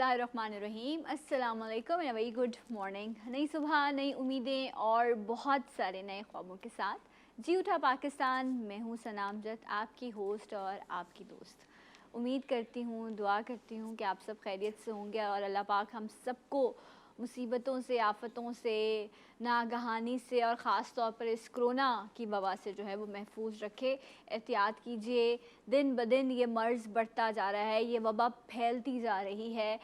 बिस्मिल्लाहिर्रहमानिर्रहीम। अस्सलाम वालेकुम एंड वेरी गुड मॉर्निंग। नई सुबह, नई उम्मीदें और बहुत सारे नए ख्वाबों के साथ जी उठा पाकिस्तान। मैं हूँ सना अमजद, आपकी होस्ट और आपकी दोस्त। उम्मीद करती हूँ, दुआ करती हूँ कि आप सब खैरियत से होंगे और अल्लाह पाक हम सबको मुसीबतों से, आफ़तों से, नागहानी से और ख़ास तौर पर इस कोरोना की वबा से जो है वो महफूज रखे। एहतियात कीजिए, दिन ब दिन ये मर्ज़ बढ़ता जा रहा है, ये वबा फैलती जा रही है।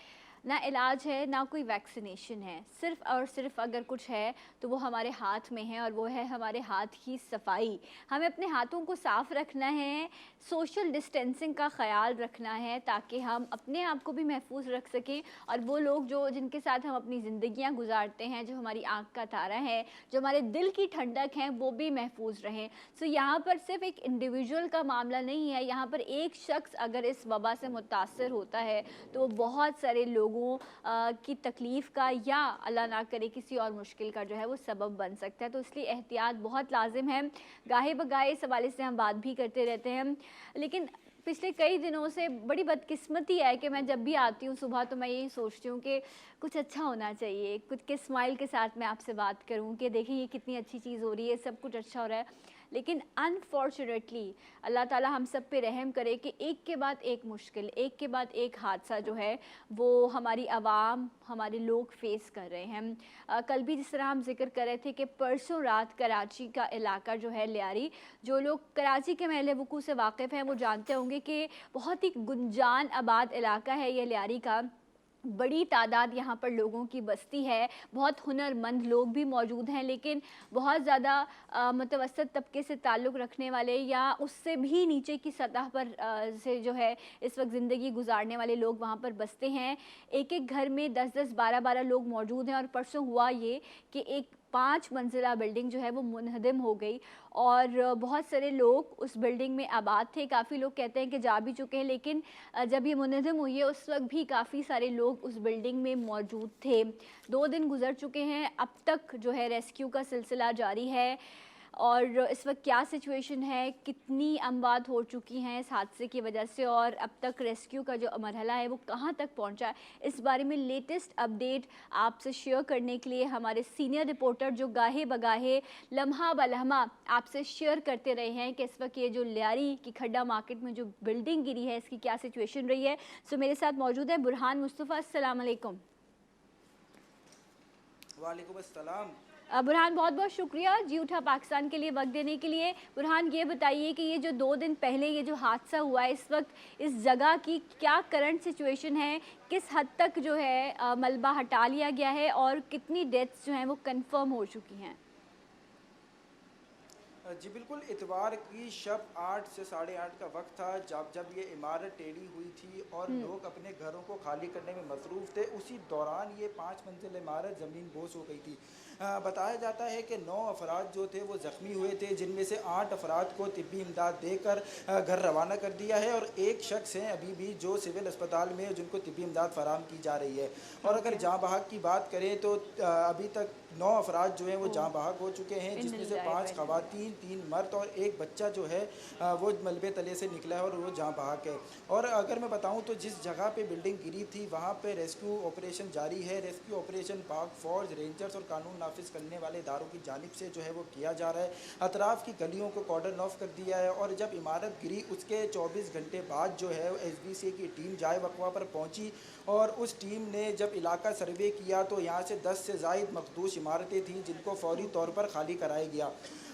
ना इलाज है, ना कोई वैक्सीनेशन है। सिर्फ़ और सिर्फ़ अगर कुछ है तो वो हमारे हाथ में है और वो है हमारे हाथ की सफाई। हमें अपने हाथों को साफ़ रखना है, सोशल डिस्टेंसिंग का ख़याल रखना है ताकि हम अपने आप को भी महफूज रख सकें और वो लोग जो जिनके साथ हम अपनी ज़िंदगियां गुजारते हैं, जो हमारी आँख का तारा है, जो हमारे दिल की ठंडक हैं, वो भी महफूज रहें। सो यहाँ पर सिर्फ एक इंडिविजुअल का मामला नहीं है, यहाँ पर एक शख्स अगर इस वबा से मुतासर होता है तो बहुत सारे लोगों की तकलीफ़ का या अल्लाह ना करे किसी और मुश्किल का जो है वो सबब बन सकता है। तो इसलिए एहतियात बहुत लाजिम है। गाहे बगाहे इस हवाले से हम बात भी करते रहते हैं, लेकिन पिछले कई दिनों से बड़ी बदकिस्मती है कि मैं जब भी आती हूँ सुबह तो मैं यही सोचती हूँ कि कुछ अच्छा होना चाहिए, कुछ के स्माइल के साथ मैं आपसे बात करूँ कि देखिए ये कितनी अच्छी चीज़ हो रही है, सब कुछ अच्छा हो रहा है। लेकिन अनफॉर्चुनेटली अल्लाह ताला हम सब पे रहम करे कि एक के बाद एक मुश्किल, एक के बाद एक हादसा जो है वो हमारी आवाम, हमारे लोग फेस कर रहे हैं। कल भी जिस तरह हम जिक्र कर रहे थे कि परसों रात कराची का इलाका जो है लियारी, जो लोग कराची के महल वकूअ से वाकिफ़ हैं वो जानते होंगे कि बहुत ही गुंजान आबाद इलाका है ये लियारी का। बड़ी तादाद यहाँ पर लोगों की बस्ती है, बहुत हुनरमंद लोग भी मौजूद हैं, लेकिन बहुत ज़्यादा मुतवस्सित तबके से ताल्लुक़ रखने वाले या उससे भी नीचे की सतह पर से जो है इस वक्त ज़िंदगी गुजारने वाले लोग वहाँ पर बसते हैं। एक एक घर में 10-10, 12-12 लोग मौजूद हैं और परसों हुआ ये कि एक 5 मंजिला बिल्डिंग जो है वो मुनहदम हो गई और बहुत सारे लोग उस बिल्डिंग में आबाद थे। काफ़ी लोग कहते हैं कि जा भी चुके हैं, लेकिन जब ये मुनहदम हुई है उस वक्त भी काफ़ी सारे लोग उस बिल्डिंग में मौजूद थे। 2 दिन गुजर चुके हैं, अब तक जो है रेस्क्यू का सिलसिला जारी है और इस वक्त क्या सिचुएशन है, कितनी अमवात हो चुकी हैं इस हादसे की वजह से और अब तक रेस्क्यू का जो मरहला है वो कहाँ तक पहुँचा है, इस बारे में लेटेस्ट अपडेट आपसे शेयर करने के लिए हमारे सीनियर रिपोर्टर जो गाहे बगाहे लम्हा ब लम्हा आपसे शेयर करते रहे हैं कि इस वक्त ये जो लियारी की खड्डा मार्केट में जो बिल्डिंग गिरी है इसकी क्या सिचुएशन रही है। सो मेरे साथ मौजूद है बुरहान मुस्तफ़ा। अस्सलाम वालेकुम। वालेकुम अस्सलाम। बुरहान, बहुत बहुत शुक्रिया जी उठा पाकिस्तान के लिए वक्त देने के लिए। बुरहान, ये बताइए कि ये जो 2 दिन पहले ये जो हादसा हुआ है, इस वक्त इस जगह की क्या करंट सिचुएशन है, किस हद तक जो है मलबा हटा लिया गया है और कितनी डेथ्स जो हैं वो कंफर्म हो चुकी हैं? जी बिल्कुल, इतवार की शब 8 से साढ़े 8 का वक्त था जब जब ये इमारत टेढ़ी हुई थी और लोग अपने घरों को खाली करने में मसरूफ़ थे। उसी दौरान ये 5 मंजिल इमारत ज़मीन बोस हो गई थी। बताया जाता है कि 9 अफराद जो थे वो ज़ख्मी हुए थे, जिनमें से 8 अफराद को तिब्बी इमदाद देकर घर रवाना कर दिया है और एक शख्स हैं अभी भी जो सिविल अस्पताल में जिनको तिब्बी इमदाद फराहम की जा रही है। और अगर ओके। जहाँ बहक की बात करें तो अभी तक 9 अफराद जो हैं वो जहाँ बहक हो चुके हैं, जिसमें से 5 खवातीन, 3 मर्द और एक बच्चा जो है वो मलबे तले से निकला है और वो जहाँ बहक है। और अगर मैं बताऊँ तो जिस जगह पे बिल्डिंग गिरी थी वहाँ पे रेस्क्यू ऑपरेशन जारी है। रेस्क्यू ऑपरेशन पाक फौज, रेंजर्स और कानून नाफिज करने वाले इदारों की जानिब से जो है वो किया जा रहा है। अतराफ़ की गलियों को कॉर्डन ऑफ कर दिया है और जब इमारत गिरी उसके 24 घंटे बाद जो है SBC की टीम जाए वक़्वा पर पहुँची और उस टीम ने जब इलाका सर्वे किया तो यहाँ से 10 से ज़ायद मखदूश इमारतें थीं जिनको फ़ौरी तौर पर खाली कराया गया।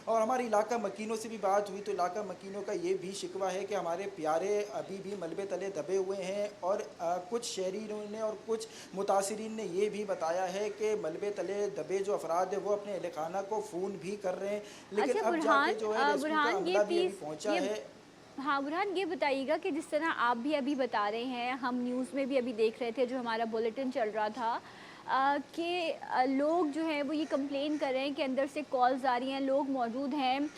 और हमारे इलाका मकीनों से भी बात हुई तो इलाका मकीनों का ये भी शिकवा है कि हमारे प्यारे अभी भी मलबे तले दबे हुए हैं और कुछ शहरीों ने और कुछ मुतासरीन ने ये भी बताया है कि मलबे तले दबे जो अफराद है वो अपने अहल खाना को फ़ोन भी कर रहे हैं, लेकिन अच्छा अब जाके बुरहान, जो है रेस्क्यू का बुरहान ये अमला भी अभी प्लीज़ पहुँचा ये है। हाँ बुरहान, ये बताइएगा कि जिस तरह आप भी अभी बता रहे हैं, हम न्यूज़ में भी अभी देख रहे थे, जो हमारा बुलेटिन चल रहा था कि लोग जो हैं वो ये कंप्लेन कर रहे हैं कि अंदर से कॉल्स आ रही हैं, लोग मौजूद हैं,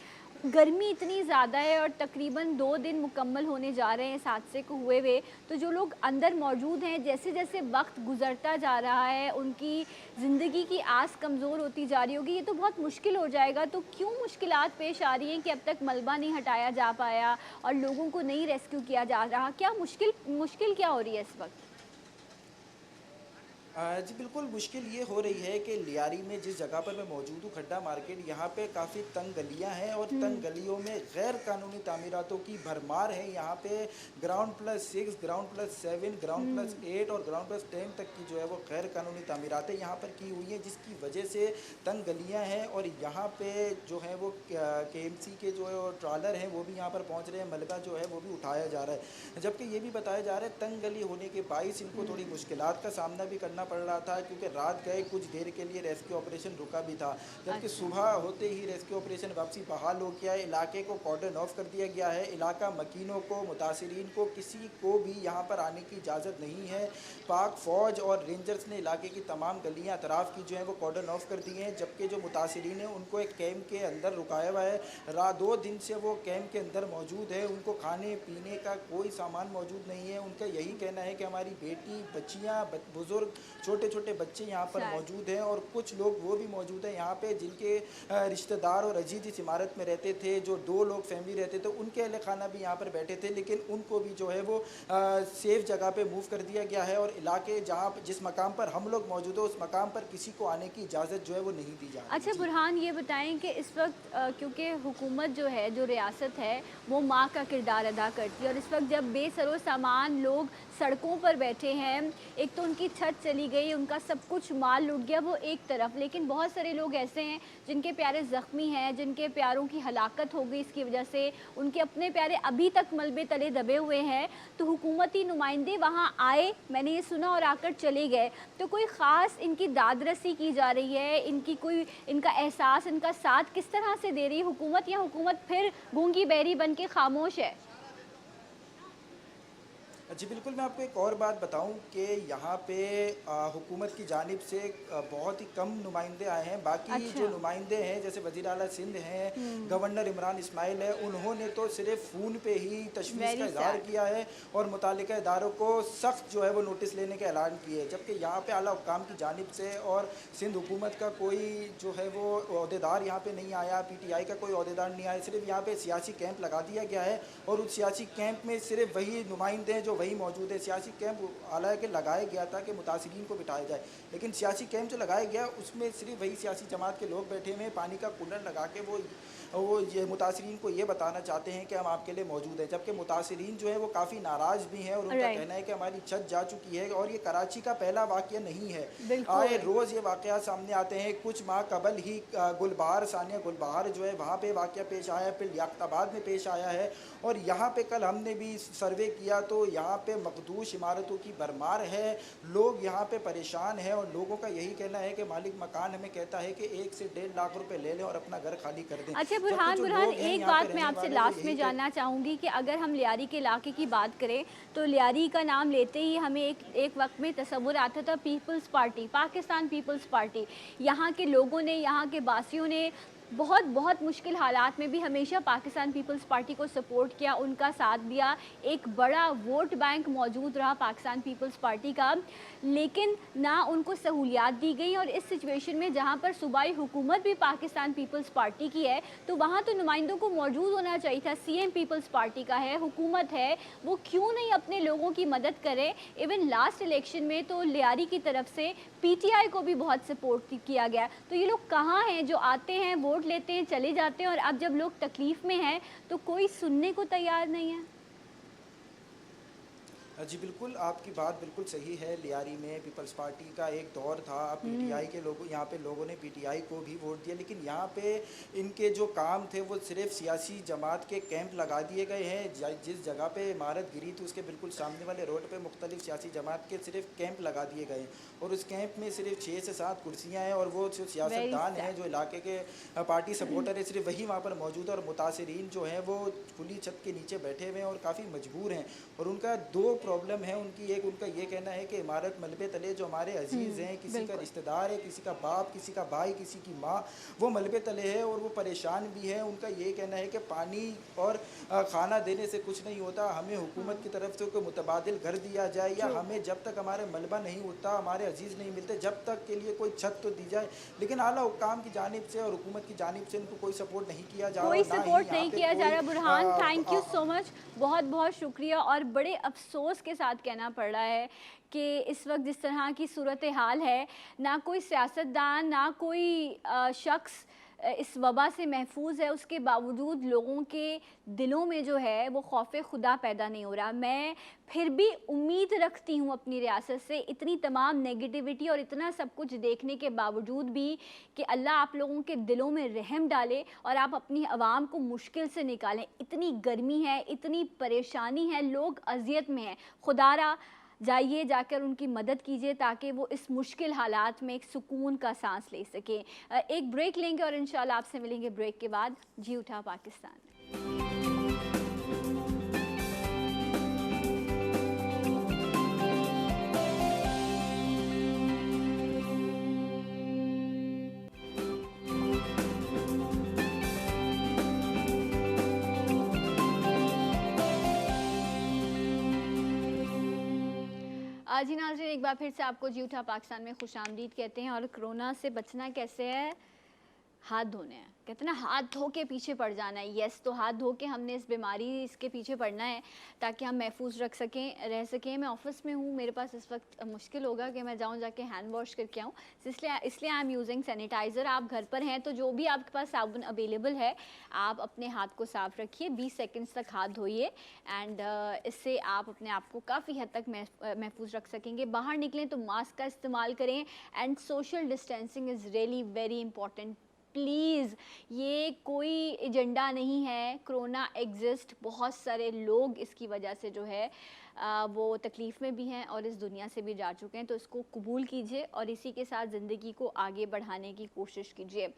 गर्मी इतनी ज़्यादा है और तकरीबन 2 दिन मुकम्मल होने जा रहे हैं इस हादसे को हुए हुए। तो जो लोग अंदर मौजूद हैं, जैसे जैसे वक्त गुजरता जा रहा है उनकी ज़िंदगी की आस कमज़ोर होती जा रही होगी, ये तो बहुत मुश्किल हो जाएगा। तो क्यों मुश्किलात पेश आ रही हैं कि अब तक मलबा नहीं हटाया जा पाया और लोगों को नहीं रेस्क्यू किया जा रहा? क्या मुश्किल मुश्किल क्या हो रही है इस वक्त? जी बिल्कुल, मुश्किल ये हो रही है कि लियारी में जिस जगह पर मैं मौजूद हूँ, खड्डा मार्केट, यहाँ पे काफ़ी तंग गलियाँ हैं और तंग हुँ, गलियों में गैर कानूनी तामीरातों की भरमार है। यहाँ पे ground plus 6, ground plus 7, ground plus हुँ, 8 और ग्राउंड प्लस 10 तक की जो है वो गैर कानूनी तामीरातें यहाँ पर की हुई हैं, जिसकी वजह से तंग गलियाँ हैं और यहाँ पे जो है वो केएमसी के जो है वो ट्रॉलर हैं, वो भी यहाँ पर पहुँच रहे हैं, मलबा जो है वो भी उठाया जा रहा है। जबकि ये भी बताया जा रहा है तंग गली होने के बाइस इनको थोड़ी हुँ। मुश्किलात का सामना भी करना पड़ रहा था, क्योंकि रात गए कुछ देर के लिए रेस्क्यू ऑपरेशन रुका भी था। जबकि अच्छा, सुबह होते ही रेस्क्यू ऑपरेशन वापसी बहाल हो गया है, इलाके को कॉर्डन ऑफ कर दिया गया है। इलाका मकीनों को, मुतासिरीन को, किसी को भी यहाँ पर आने की इजाज़त नहीं है। पाक फ़ौज और रेंजर्स ने इलाके की तमाम गलियाँ अतराफ़ की जो हैं वो कॉर्डन ऑफ कर दी हैं, जबकि जो मुतासिरीन हैं उनको एक कैंप के अंदर रुकाया हुआ है। 2 दिन से वो कैंप के अंदर मौजूद है, उनको खाने पीने का कोई सामान मौजूद नहीं है। उनका यही कहना है कि हमारी बेटी, बच्चियाँ, बुज़ुर्ग, छोटे-छोटे बच्चे यहाँ पर सैड। मौजूद हैं और कुछ लोग वो भी मौजूद हैं यहाँ पे जिनके रिश्तेदार और अजीज़ इस इमारत में रहते थे। जो 2 लोग फैमिली रहते थे, उनके अहल खाना भी यहाँ पर बैठे थे, लेकिन उनको भी जो है वो सेफ़ जगह पे मूव कर दिया गया है और इलाके जहाँ जिस मकाम पर हम लोग मौजूद हैं, उस मकाम पर किसी को आने की इजाज़त जो है वो नहीं दी जा रही अच्छा है। जी। बुरहान, ये बताएं कि इस वक्त क्योंकि हुकूमत जो है, जो रियासत है, वो माँ का किरदार अदा करती है और इस वक्त जब बेसरो सामान लोग सड़कों पर बैठे हैं, एक तो उनकी छत चली गई, उनका सब कुछ माल लुट गया, वो एक तरफ, लेकिन बहुत सारे लोग ऐसे हैं जिनके प्यारे ज़ख्मी हैं, जिनके प्यारों की हलाकत हो गई इसकी वजह से, उनके अपने प्यारे अभी तक मलबे तले दबे हुए हैं। तो हुकूमती नुमाइंदे वहाँ आए, मैंने ये सुना, और आकर चले गए। तो कोई ख़ास इनकी दादरसी की जा रही है, इनकी कोई, इनका एहसास, इनका साथ किस तरह से दे रही है हुकूमत, या हुकूमत फिर गूंगी बहरी बन के खामोश है? जी बिल्कुल, मैं आपको एक और बात बताऊं कि यहाँ पे हुकूमत की जानिब से बहुत ही कम नुमाइंदे आए हैं। बाकी जो अच्छा। नुमाइंदे हैं, जैसे वज़ीर आला सिंध हैं, हुँ, गवर्नर इमरान इस्माइल है, उन्होंने तो सिर्फ़ फ़ोन पे ही तशवीश का वेरी इज़हार सैड। किया है और मुतालिका इदारों को सख्त जो है वो नोटिस लेने का ऐलान किए। जबकि यहाँ पे आला हुक्काम की जानिब से और सिंध हुकूमत का कोई जो है वो ओहदेदार यहाँ पे नहीं आया, पीटीआई का कोई ओहदेदार नहीं आया। सिर्फ़ यहाँ पे सियासी कैंप लगा दिया गया है और उस सियासी कैंप में सिर्फ़ वही नुमाइंदे हैं जो वही मौजूद है। सियासी कैंप हालांकि लगाया गया था कि मुतासिरीन को बिठाया जाए, लेकिन सियासी कैंप जो लगाया गया उसमें सिर्फ वही सियासी जमात के लोग बैठे हुए हैं, पानी का कूलर लगा के वो ये मुतासिरीन को ये बताना चाहते हैं कि हम आपके लिए मौजूद हैं। जबकि मुतासिरीन जो है वो काफ़ी नाराज़ भी हैं और उनका राइट, कहना है कि हमारी छत जा चुकी है और ये कराची का पहला वाक़या नहीं है। आए बिल्कुल। रोज़ ये वाक़यात सामने आते हैं। कुछ माह कबल ही गुलबहार, सानिया गुलबहार जो है वहाँ पे वाक़या पेश आया है, फिर लियाकताबाद में पेश आया है और यहाँ पे कल हमने भी सर्वे किया तो यहाँ पे मखदूश इमारतों की भरमार है। लोग यहाँ पे परेशान हैं और लोगों का यही कहना है कि मालिक मकान हमें कहता है कि 1 से 1.5 लाख रुपए ले लें और अपना घर खाली कर दें। अच्छा जबकि बुरहान, जो बुरहान लोग हैं एक यहाँ पे बात मैं रहने आपसे वाले वो लास्ट यही में कह जानना चाहूँगी कि अगर हम लियारी के इलाके की बात करें, तो लियारी का नाम लेते ही हमें एक वक्त में तसव्वुर आता था peoples party, Pakistan peoples party. यहाँ के लोगों ने, यहाँ के बासियों ने बहुत बहुत मुश्किल हालात में भी हमेशा पाकिस्तान पीपल्स पार्टी को सपोर्ट किया, उनका साथ दिया। एक बड़ा वोट बैंक मौजूद रहा पाकिस्तान पीपल्स पार्टी का, लेकिन ना उनको सहूलियात दी गई। और इस सिचुएशन में जहाँ पर सूबाई हुकूमत भी पाकिस्तान पीपल्स पार्टी की है, तो वहाँ तो नुमाइंदों को मौजूद होना चाहिए था। सीएम पीपल्स पार्टी का है, हुकूमत है, वो क्यों नहीं अपने लोगों की मदद करे? इवन लास्ट इलेक्शन में तो लियारी की तरफ से पीटीआई को भी बहुत सपोर्ट किया गया। तो ये लोग कहाँ हैं जो आते हैं, वोट लेते हैं, चले जाते हैं, और अब जब लोग तकलीफ़ में हैं तो कोई सुनने को तैयार नहीं है? जी बिल्कुल, आपकी बात बिल्कुल सही है। लियारी में पीपल्स पार्टी का एक दौर था, हुँ, पीटीआई के लोगों, यहाँ पे लोगों ने पीटीआई को भी वोट दिया, लेकिन यहाँ पे इनके जो काम थे वो सिर्फ़ सियासी जमात के कैंप लगा दिए गए हैं। जिस जगह पे इमारत गिरी थी उसके बिल्कुल सामने वाले रोड पे मुख्तलिफ़ सियासी जमात के सिर्फ कैंप लगा दिए गए हैं और उस कैंप में सिर्फ 6 से 7 कुर्सियाँ हैं और वो जो वेरी सियासतदान हैं, सैड। जो इलाके के पार्टी सपोर्टर हैं, सिर्फ वही वहाँ पर मौजूद है और मुतासरीन जो हैं वो खुली छत के नीचे बैठे हुए हैं और काफ़ी मजबूर हैं। और उनका 2 प्रॉब्लम है उनकी। एक उनका ये कहना है कि इमारत मलबे तले जो हमारे अजीज़ हैं, किसी का बिल्कुल। रिश्तेदार है, किसी का बाप, किसी का भाई, किसी की माँ, वो मलबे तले है और वो परेशान भी है। उनका ये कहना है कि पानी और खाना देने से कुछ नहीं होता, हमें हुकूमत हाँ, की तरफ से कोई मुतबादिल घर दिया जाए या ट्रू। हमें जब तक हमारे मलबा नहीं उठता, हमारे अजीज़ नहीं मिलते, जब तक के लिए कोई छत तो दी जाए। लेकिन आला हुक्काम की जानिब से और हुकूमत की जानिब से इनको कोई सपोर्ट नहीं किया जा रहा कोई और ना ही सपोर्ट यहाँ नहीं पे किया जा कोई रहा। Burhan, thank you so much, बहुत बहुत शुक्रिया। और बड़े अफसोस अफसोस के साथ कहना पड़ रहा है कि इस वक्त जिस तरह की सूरत हाल है, ना कोई सियासतदान, ना कोई शख्स इस वबा से महफूज है, उसके बावजूद लोगों के दिलों में जो है वो खौफ खुदा पैदा नहीं हो रहा। मैं फिर भी उम्मीद रखती हूँ अपनी रियासत से, इतनी तमाम नेगेटिविटी और इतना सब कुछ देखने के बावजूद भी, कि अल्लाह आप लोगों के दिलों में रहम डाले और आप अपनी आवाम को मुश्किल से निकालें। इतनी गर्मी है, इतनी परेशानी है, लोग अजियत में हैं। खुदारा जाइए, जाकर उनकी मदद कीजिए ताकि वो इस मुश्किल हालात में एक सुकून का सांस ले सकें। एक ब्रेक लेंगे और इंशाल्लाह आपसे मिलेंगे ब्रेक के बाद। जी उठा पाकिस्तान। जी नाज़रीन, एक बार फिर से आपको जी उठा पाकिस्तान में खुशामदीद कहते हैं। और कोरोना से बचना कैसे है? हाथ धोने हैं। कहते हैं ना, हाथ धो के पीछे पड़ जाना है। यस, तो हाथ धो के हमने इस बीमारी इसके पीछे पड़ना है ताकि हम महफूज रह सकें। मैं ऑफिस में हूँ, मेरे पास इस वक्त मुश्किल होगा कि मैं जाऊँ जाके हैंड वॉश करके आऊँ, इसलिए आई एम यूजिंग सैनिटाइज़र। आप घर पर हैं तो जो भी आपके पास साबुन अवेलेबल है, आप अपने हाथ को साफ़ रखिए, 20 सेकेंड्स तक हाथ धोइए एंड इससे आप अपने आप को काफ़ी हद तक महफूज रख सकेंगे। बाहर निकलें तो मास्क का इस्तेमाल करें and social distancing is really very important. Please, ये कोई एजेंडा नहीं है, कोरोना एग्जिस्ट, बहुत सारे लोग इसकी वजह से जो है वो तकलीफ़ में भी हैं और इस दुनिया से भी जा चुके हैं। तो इसको कबूल कीजिए और इसी के साथ ज़िंदगी को आगे बढ़ाने की कोशिश कीजिए।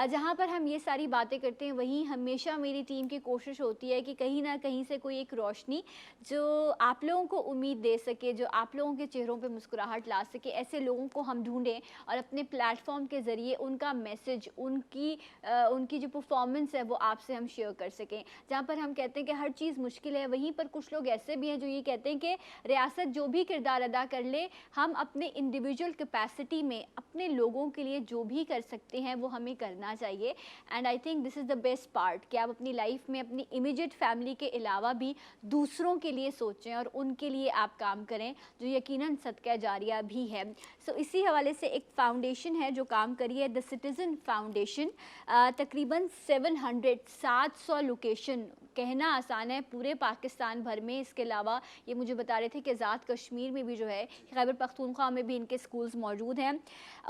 जहाँ पर हम ये सारी बातें करते हैं, वहीं हमेशा मेरी टीम की कोशिश होती है कि कहीं ना कहीं से कोई एक रोशनी जो आप लोगों को उम्मीद दे सके, जो आप लोगों के चेहरों पे मुस्कुराहट ला सके, ऐसे लोगों को हम ढूंढें और अपने प्लेटफॉर्म के ज़रिए उनका मैसेज, उनकी जो परफॉर्मेंस है वो आपसे हम शेयर कर सकें। जहाँ पर हम कहते हैं कि हर चीज़ मुश्किल है, वहीं पर कुछ लोग ऐसे भी हैं जो ये कहते हैं कि रियासत जो भी किरदार अदा कर ले, हम अपने इंडिविजुअल कैपेसिटी में अपने लोगों के लिए जो भी कर सकते हैं वो हमें करना चाहिए। And I think this is the best part कि आप अपनी लाइफ में अपनी इमीडिएट फैमिली के अलावा भी दूसरों के लिए सोचें और उनके लिए आप काम करें, जो यकीनन सदका जारिया भी है। सो इसी हवाले से एक फाउंडेशन है जो काम करी है, द सिटीज़न फाउंडेशन। तकरीबन 700 लोकेशन, कहना आसान है, पूरे पाकिस्तान भर में। इसके अलावा ये मुझे बता रहे थे कि आज़ाद कश्मीर में भी जो है, खैबर पख्तूनख्वा में भी इनके स्कूल्स मौजूद हैं।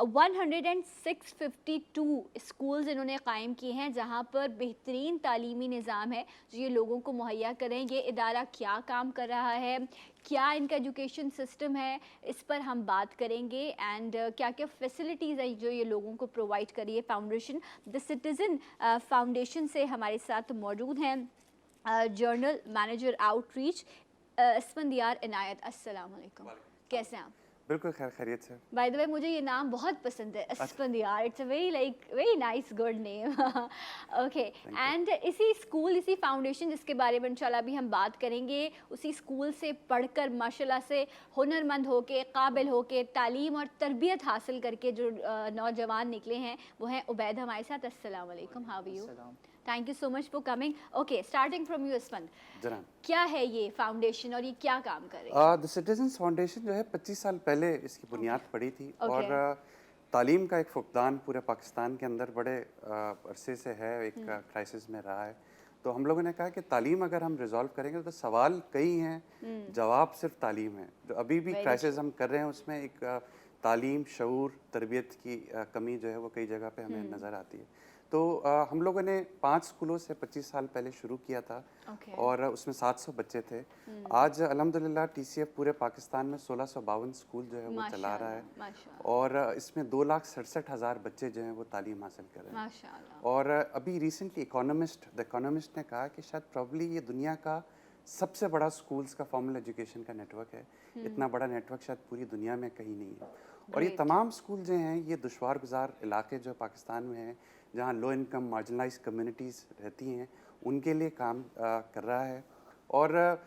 152 स्कूल्स इन्होंने कायम किए हैं जहाँ पर बेहतरीन तालीमी निज़ाम है जो ये लोगों को मुहैया करें। ये इदारा क्या काम कर रहा है, क्या इनका एजुकेशन सिस्टम है, इस पर हम बात करेंगे एंड क्या क्या फैसिलिटीज़ है जो ये लोगों को प्रोवाइड करिए फाउंडेशन। द सिटीज़न फाउंडेशन से हमारे साथ मौजूद हैं जर्नल मैनेजर आउटरीच अस्फंदियार इनायत। अस्सलाम वालेकुम, कैसे हैं आप? बिल्कुल खैरियत से। बाय द वे, मुझे ये नाम बहुत पसंद है, Asfandyar. It's a very nice good name. Okay, and इसी फाउंडेशन जिसके बारे में इंशाल्लाह अभी हम बात करेंगे, उसी स्कूल से पढ़कर माशाल्लाह से हुनरमंद होके, काबिल होके, तालीम और तरबियत हासिल करके जो नौजवान निकले हैं वो हैं उबैद हमारे साथ। अस्सलाम वालेकुम, how are you? Thank you so much for coming. Okay, starting from you Asfand, क्या है ये फाउंडेशन और ये क्या काम करे? द सिटीजन्स फाउंडेशन जो है 25 साल पहले इसकी बुनियाद पड़ी थी और तालीम का एक फुकदान पूरे पाकिस्तान के अंदर बड़े अरसे से है, एक क्राइसिस में रहा है। तो हम लोगों ने कहा कि तालीम अगर हम रिजॉल्व करेंगे तो सवाल कई हैं, जवाब सिर्फ तालीम है। जो अभी भी क्राइसिस हम कर रहे हैं उसमें एक तालीम, शऊर, तरबियत की कमी जो है वो कई जगह पे हमें नज़र आती है। तो हम लोगों ने 5 स्कूलों से 25 साल पहले शुरू किया था और उसमें 700 बच्चे थे। आज अल्हम्दुलिल्लाह TCF पूरे पाकिस्तान में 1652 स्कूल जो है वो चला रहा है और इसमें 2,67,000 बच्चे जो हैं वो तालीम हासिल कर रहे हैं। और अभी रिसेंटली द इकोनॉमिस्ट ने कहा कि शायद प्रॉब्ली ये दुनिया का सबसे बड़ा स्कूल्स का फॉर्मल एजुकेशन का नेटवर्क है। इतना बड़ा नेटवर्क शायद पूरी दुनिया में कहीं नहीं है। और ये तमाम स्कूल जो हैं ये दुश्वार गुजार इलाके जो पाकिस्तान में हैं, जहाँ लो इनकम मार्जिनलाइज कम्युनिटीज़ रहती हैं, उनके लिए काम कर रहा है। और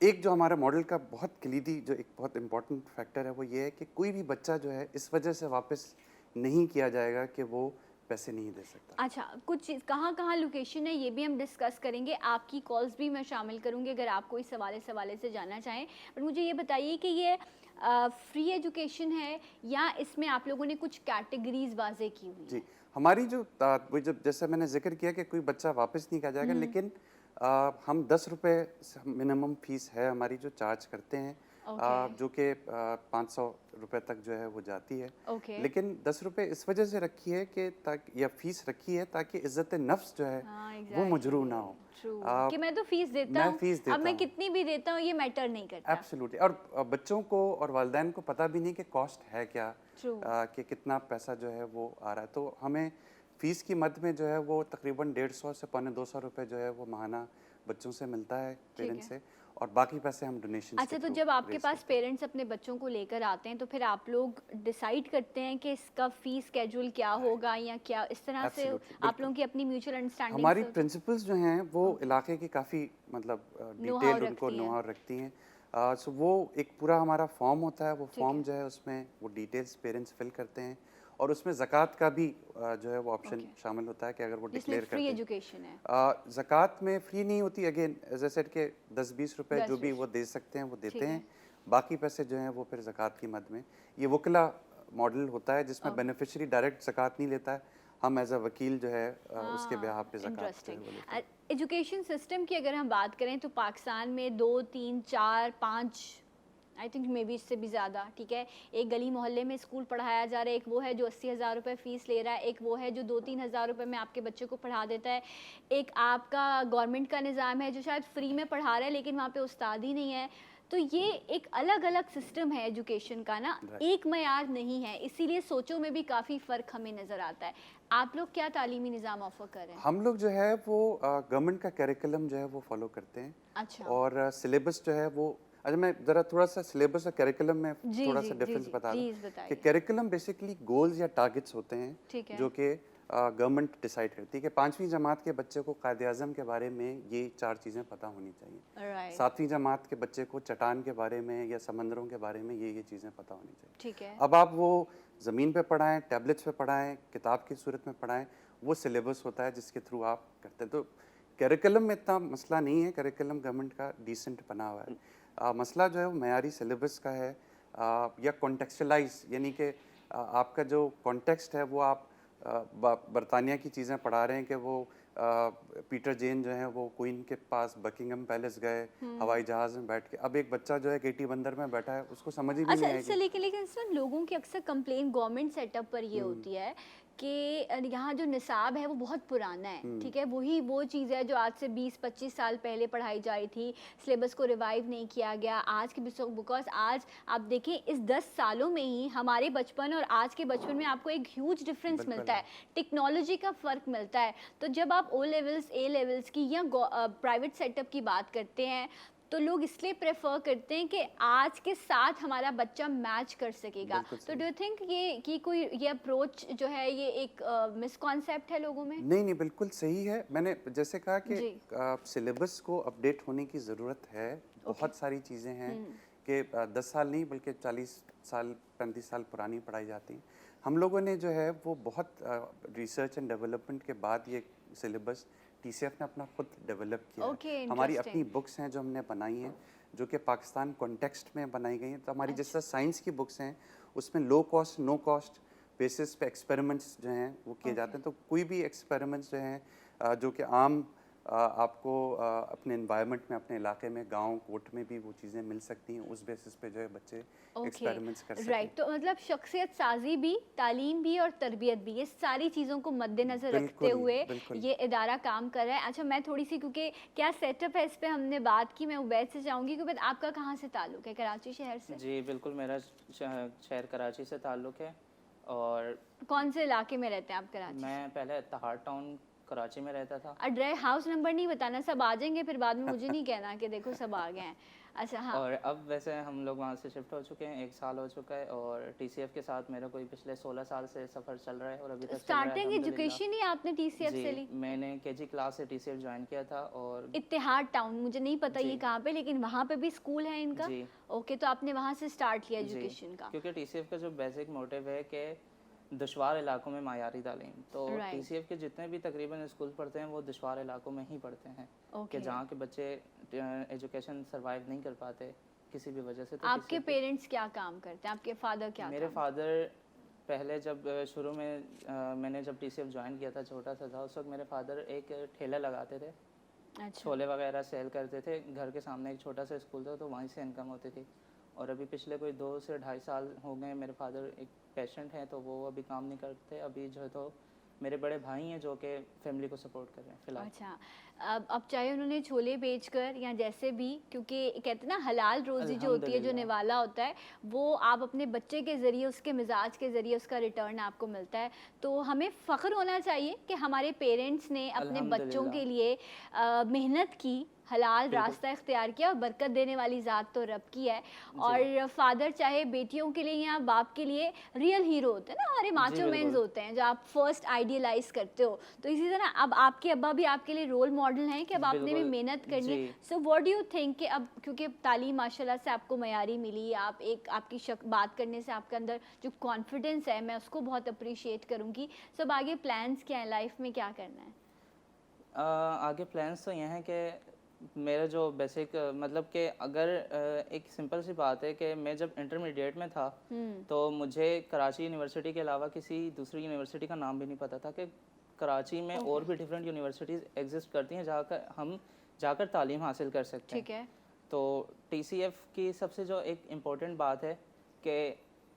एक जो हमारा मॉडल का बहुत क्लीदी जो एक बहुत इम्पॉर्टेंट फैक्टर है वो ये है कि कोई भी बच्चा जो है इस वजह से वापस नहीं किया जाएगा कि वो पैसे नहीं दे सकता। अच्छा, कुछ चीज़ कहाँ लोकेशन है ये भी हम डिस्कस करेंगे, आपकी कॉल्स भी मैं शामिल करूँगी अगर आप कोई सवाले से जानना चाहें। बट मुझे ये बताइए कि ये फ्री एजुकेशन है या इसमें आप लोगों ने कुछ कैटेगरीज वाजे की हुई जी, हैं? हमारी जो वो जब जैसे मैंने ज़िक्र किया कि कोई बच्चा वापस नहीं किया जाएगा, लेकिन हम 10 रुपए मिनिमम फीस है हमारी जो चार्ज करते हैं, ओके, जो कि 500 रुपए तक जो है वो जाती है। ओके। लेकिन 10 रुपए इस वजह से रखी है कि ताकि या फीस रखी है ताकि इज़्ज़त नफ्स जो है हाँ, वो मजरूह ना हो। ट्रू आ, कि मैं तो फीस देता मैं हूँ, फीस अब देता मैं हूँ कितनी भी देता हूँ ये मैटर नहीं करता। एब्सोल्युटली। और बच्चों को और वालिदैन को पता भी नहीं कि कॉस्ट है क्या, ट्रू, कि कितना पैसा जो है वो आ रहा है। तो हमें फ़ीस की मद में जो है वो तकरीबन 150 से पौने 200 रुपए जो है वो माहाना बच्चों से मिलता है, पेरेंट्स से, और बाकी पैसे हम डोनेशंस अच्छा, के तो थ्रू जब आपके रेज़ पास करते हैं। पेरेंट्स अपने बच्चों को लेकर आते हैं तो फिर आप लोग डिसाइड करते हैं कि इसका फीस स्केड्यूल क्या होगा या क्या, इस तरह से एब्सोल्युटली, आप बिल्कुल। लोगों की अपनी म्यूचुअल अंडरस्टैंडिंग हमारी से होती प्रिंसिपल्स जो हैं वो इलाके की काफ़ी मतलब नो हाउ डिटेल्ड उनको रखती नो हैं? हाउ रखती हैं। सो वो एक पूरा हमारा फॉर्म होता है, वो ठीक फॉर्म है, जो है उसमें वो डिटेल्स पेरेंट्स फिल करते हैं, और उसमें ज़कात का भी जो है वो ऑप्शन ओके, शामिल होता है कि अगर वो जिसमें डिक्लेयर फ्री करते हैं। एजुकेशन है। ज़कात में फ्री नहीं होती, अगेन एज आई सेड के 10-20 रुपए जो भी 10-20, वो दे सकते हैं वो देते ठीक हैं। है, बाकी पैसे जो हैं वो फिर ज़कात की मद में, ये वकला मॉडल होता है जिसमें ओके। बेनिफिशियरी डायरेक्ट ज़कात नहीं लेता है, हम एज अ वकील जो है उसके बिहाफ पे ज़कात जो है इंटरेस्टिंग। वो लेते हैं। एजुकेशन सिस्टम की अगर हम बात करें तो पाकिस्तान में 2, 3, 4, 5, आई थिंक मे बी इससे भी ज़्यादा, ठीक है, एक गली मोहल्ले में स्कूल पढ़ाया जा रहा है, एक वो है जो 80,000 रुपये फ़ीस ले रहा है, एक वो है जो 2-3 हज़ार रुपये में आपके बच्चे को पढ़ा देता है, एक आपका गवर्नमेंट का निज़ाम है जो शायद फ्री में पढ़ा रहा है लेकिन वहाँ पे उस्ताद ही नहीं है। तो ये एक अलग अलग सिस्टम है एजुकेशन का ना, राइट। एक मयार नहीं है, इसीलिए सोचों में भी काफ़ी फ़र्क हमें नज़र आता है। आप लोग क्या तालीमी निज़ाम ऑफ़र कर रहे हैं? हम लोग जो है वो गवर्नमेंट का करिकुलम जो है वो फॉलो करते हैं, अच्छा, और सिलेबस जो है वो, अच्छा मैं ज़रा थोड़ा सा सिलेबस और करिकुलम में जी थोड़ा जी सा जी डिफरेंस जी बता दूं प्लीज़ कि बताइए। करिकुलम बेसिकली गोल्स या टारगेट्स होते हैं ठीक है, जो कि गवर्नमेंट डिसाइड करती है कि 5वीं जमात के बच्चे को कायद-ए-आज़म के बारे में ये 4 चीज़ें पता होनी चाहिए, राइट, 7वीं जमात के बच्चे को चट्टान के बारे में या समंदरों के बारे में ये चीज़ें पता होनी चाहिए। ठीक है, अब आप वो ज़मीन पे पढ़ाएं, टैबलेट्स पे पढ़ाएं, किताब की सूरत में पढ़ाएं, वो सिलेबस होता है जिसके थ्रू आप करते हैं। तो करिकुलम में इतना मसला नहीं है, करिकुलम गवर्नमेंट का डिसेंट बना हुआ है। मसला जो है वो मयारी सिलेबस का है, या कॉन्टेक्चुअलाइज, यानी कि आपका जो कॉन्टेक्स्ट है वो आप बरतानिया की चीज़ें पढ़ा रहे हैं कि वो पीटर जेन जो है वो क्वीन के पास बकिंगम पैलेस गए हवाई जहाज़ में बैठ के, अब एक बच्चा जो है गेटी बंदर में बैठा है, उसको समझ ही भी अच्छा, नहीं इससे आएगी। लेकिन इसमें लोगों की अक्सर कंप्लेन गवर्नमेंट सेटअप पर ये होती है कि यहाँ जो निसाब है वो बहुत पुराना है, ठीक है, वही वो चीज़ है जो आज से 20-25 साल पहले पढ़ाई जा रही थी, सिलेबस को रिवाइव नहीं किया गया आज के, बिकॉज आज आप देखें इस 10 सालों में ही हमारे बचपन और आज के बचपन में आपको एक ह्यूज डिफरेंस बिल्कुल मिलता है। है, टेक्नोलॉजी का फ़र्क मिलता है। तो जब आप ओ लेवल्स, ए लेवल्स की या प्राइवेट सेटअप की बात करते हैं तो लोग इसलिए प्रेफर करते हैं कि आज के साथ हमारा बच्चा मैच कर सकेगा। बिल्कुल तो सही। डू यू थिंक ये कि कोई ये अप्रोच जो है ये एक मिसकॉन्सेप्ट है लोगों में? नहीं नहीं, बिल्कुल सही है। मैंने जैसे कहा कि जी, सिलेबस को अपडेट होने की ज़रूरत है, बहुत सारी चीज़ें हैं कि 10 साल नहीं बल्कि 40 साल 35 साल पुरानी पढ़ाई जाती हैं। हम लोगों ने जो है वो बहुत रिसर्च एंड डेवलपमेंट के बाद ये सिलेबस टीसीएफ ने अपना खुद डेवलप किया ओके, है। हमारी अपनी इंटरेस्टिंग। बुक्स हैं जो हमने बनाई हैं, जो कि पाकिस्तान कॉन्टेक्स्ट में बनाई गई हैं। तो हमारी जैसे साइंस की बुक्स हैं उसमें low cost no cost basis पे एक्सपेरिमेंट्स जो हैं वो किए जाते हैं। तो कोई भी एक्सपेरिमेंट्स जो हैं जो कि आम आपको अपने एनवायरनमेंट में, अपने इलाके में, गांव कोट में भी वो चीज़ें मिल सकती हैं, उस बेसिस पे जो है बच्चे एक्सपेरिमेंट्स कर सकते हैं। राइट, तो मतलब शख्सियत साजी भी, तालीम भी और तरबियत भी, ये सारी चीज़ों को मद्देनज़र रखते बिल्कुल हुए बिल्कुल। ये इदारा काम कर रहा है। अच्छा, मैं थोड़ी सी, क्योंकि क्या सेटअप है इस पे हमने बात की, मैं उबैद से चाहूँगी कि उबैद आपका कहाँ से ताल्लुक़ है, कराची शहर से? जी बिल्कुल, मेरा शहर कराची से ताल्लुक़ है, और कौन से इलाके में रहते हैं आप कराची? मैं पहले तहार टाउन कराची में रहता था। एड्रेस, हाउस नंबर नहीं बताना, सब आ जाएंगे फिर बाद में मुझे नहीं कहना कि देखो सब आ गए हैं। अच्छा, हाँ, और अब वैसे हम लोग वहाँ से शिफ्ट हो चुके हैं, 1 साल हो चुका है, और टीसीएफ के साथ मेरा कोई पिछले 16 साल से सफ़र चल रहा है और अभी तक चल रहा है स्टार्टिंग अल्हम्दुलिल्लाह। एजुकेशन ही आपने टीसीएफ से ली? जी, मैंने केजी क्लास से टीसीएफ ज्वाइन किया था, और इत्तेहाद टाउन, मुझे नहीं पता ये जी। कहाँ पे, लेकिन वहाँ पे भी स्कूल है इनका? जी ओके, तो आपने वहाँ से स्टार्ट किया जी, एजुकेशन का? क्योंकि टीसीएफ का जो बेसिक मोटिव है कि दुशवार इलाकों में मायारी तालीम। तो Right. टीसीएफ के जितने भी तकरीबन स्कूल पढ़ते हैं वो दुशवार इलाकों में ही पढ़ते हैं Okay. कि जहाँ के बच्चे एजुकेशन सरवाइव नहीं कर पाते किसी भी वजह से। तो आपके पेरेंट्स क्या काम करते हैं? आपके फादर क्या मेरे काम फादर पहले जब शुरू में मैंने जब टीसीएफ ज्वाइन किया था, छोटा सा था उस वक्त, मेरे फादर एक ठेला लगाते थे, अच्छा छोले वगैरह सेल करते थे। घर के सामने एक छोटा सा स्कूल था तो वहीं से इनकम होती थी। और अभी पिछले कोई 2 से 2.5 साल हो गए मेरे फादर एक पेशेंट हैं तो वो अभी काम नहीं करते। अभी जो है तो मेरे बड़े भाई हैं जो कि फैमिली को सपोर्ट कर रहे हैं फ़िलहाल। अच्छा। अब चाहे उन्होंने छोले बेचकर या जैसे भी, क्योंकि कहते हैं ना हलाल रोज़ी जो होती है, जो अल्हम्दुलिल्लाह। निवाला होता है, वो आप अपने बच्चे के ज़रिए, उसके मिजाज के ज़रिए उसका रिटर्न आपको मिलता है। तो हमें फ़ख्र होना चाहिए कि हमारे पेरेंट्स ने अपने बच्चों के लिए मेहनत की, हलाल रास्ता इख्तियार किया, और बरकत देने वाली ज़ात तो रब की है। और फादर चाहे बेटियों के लिए या बाप के लिए रियल हीरो होते हैं ना, हमारे माचो मेन्स होते हैं जो आप फर्स्ट आइडियलाइज करते हो। तो इसी तरह अब आपके अब्बा भी आपके लिए रोल मॉडल हैं कि अब आपने भी बिल्कुल, मेहनत करनी है। जी। So what do you think कि अब क्योंकि तालीम माशाल्लाह से आपको मयारी मिली, आप एक आपकी बात करने से आपके अंदर जो कॉन्फिडेंस है, मैं उसको बहुत अप्रिशिएट करूँगी। सो अब आगे प्लान्स क्या है, लाइफ में क्या करना है? आगे प्लान्स तो ये हैं कि मेरा जो बेसिक मतलब कि अगर एक सिंपल सी बात है कि मैं जब इंटरमीडिएट में था तो मुझे कराची यूनिवर्सिटी के अलावा किसी दूसरी यूनिवर्सिटी का नाम भी नहीं पता था कि कराची में और भी डिफरेंट यूनिवर्सिटीज़ एग्जिस्ट करती हैं जहाँ हम जाकर तालीम हासिल कर सकते हैं। ठीक है। तो टीसीएफ की सबसे जो एक इम्पोर्टेंट बात है कि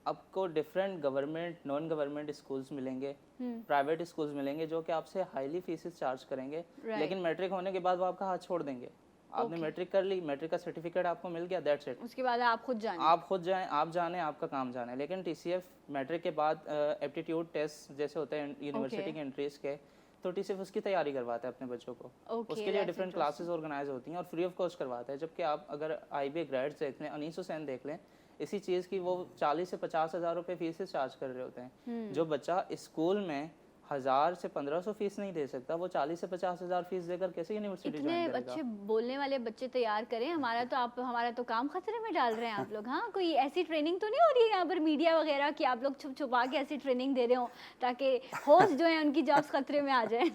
आपको different government non government schools मिलेंगे, प्राइवेट स्कूल्स मिलेंगे जो कि आपसे हाईली फीसेस चार्ज करेंगे, लेकिन मैट्रिक होने के बाद वो आपका हाथ छोड़ देंगे। आपने मैट्रिक कर ली, मैट्रिक का सर्टिफिकेट आपको मिल गया, दैट्स इट। उसके बाद आप खुद जाने। आप खुद जाएं, आप जाने, आपका काम जाने। लेकिन टीसीएफ मैट्रिक के बाद एप्टीट्यूड टेस्ट जैसे होते हैं यूनिवर्सिटी के एंट्रीज के, तो टीसीएफ उसकी तैयारी करवाता है अपने बच्चों को। उसके लिए डिफरेंट क्लासेस ऑर्गेनाइज होती हैं और फ्री ऑफ कॉस्ट करवाता है। जबकि आप अगर IBA ग्रेड्स देख लें, अनीस हुसैन देख लें, इसी चीज़ की वो 40 से 50 हज़ार रुपये फीस चार्ज कर रहे होते हैं। जो बच्चा स्कूल में 1000 से 1500 फीस नहीं दे सकता, वो 40 से 50 हज़ार फीस देकर कैसे यूनिवर्सिटी इतने ज्वाइन करेगा? अच्छे बोलने वाले बच्चे तैयार करें, हमारा तो काम खतरे में डाल रहे हैं आप लोग। हाँ, कोई ऐसी ट्रेनिंग तो नहीं हो रही है यहाँ पर मीडिया वगैरह की, आप लोग छुप छुपा के ऐसी ट्रेनिंग दे रहे हो ताकि होस्ट जो है उनकी जॉब्स खतरे में आ जाए?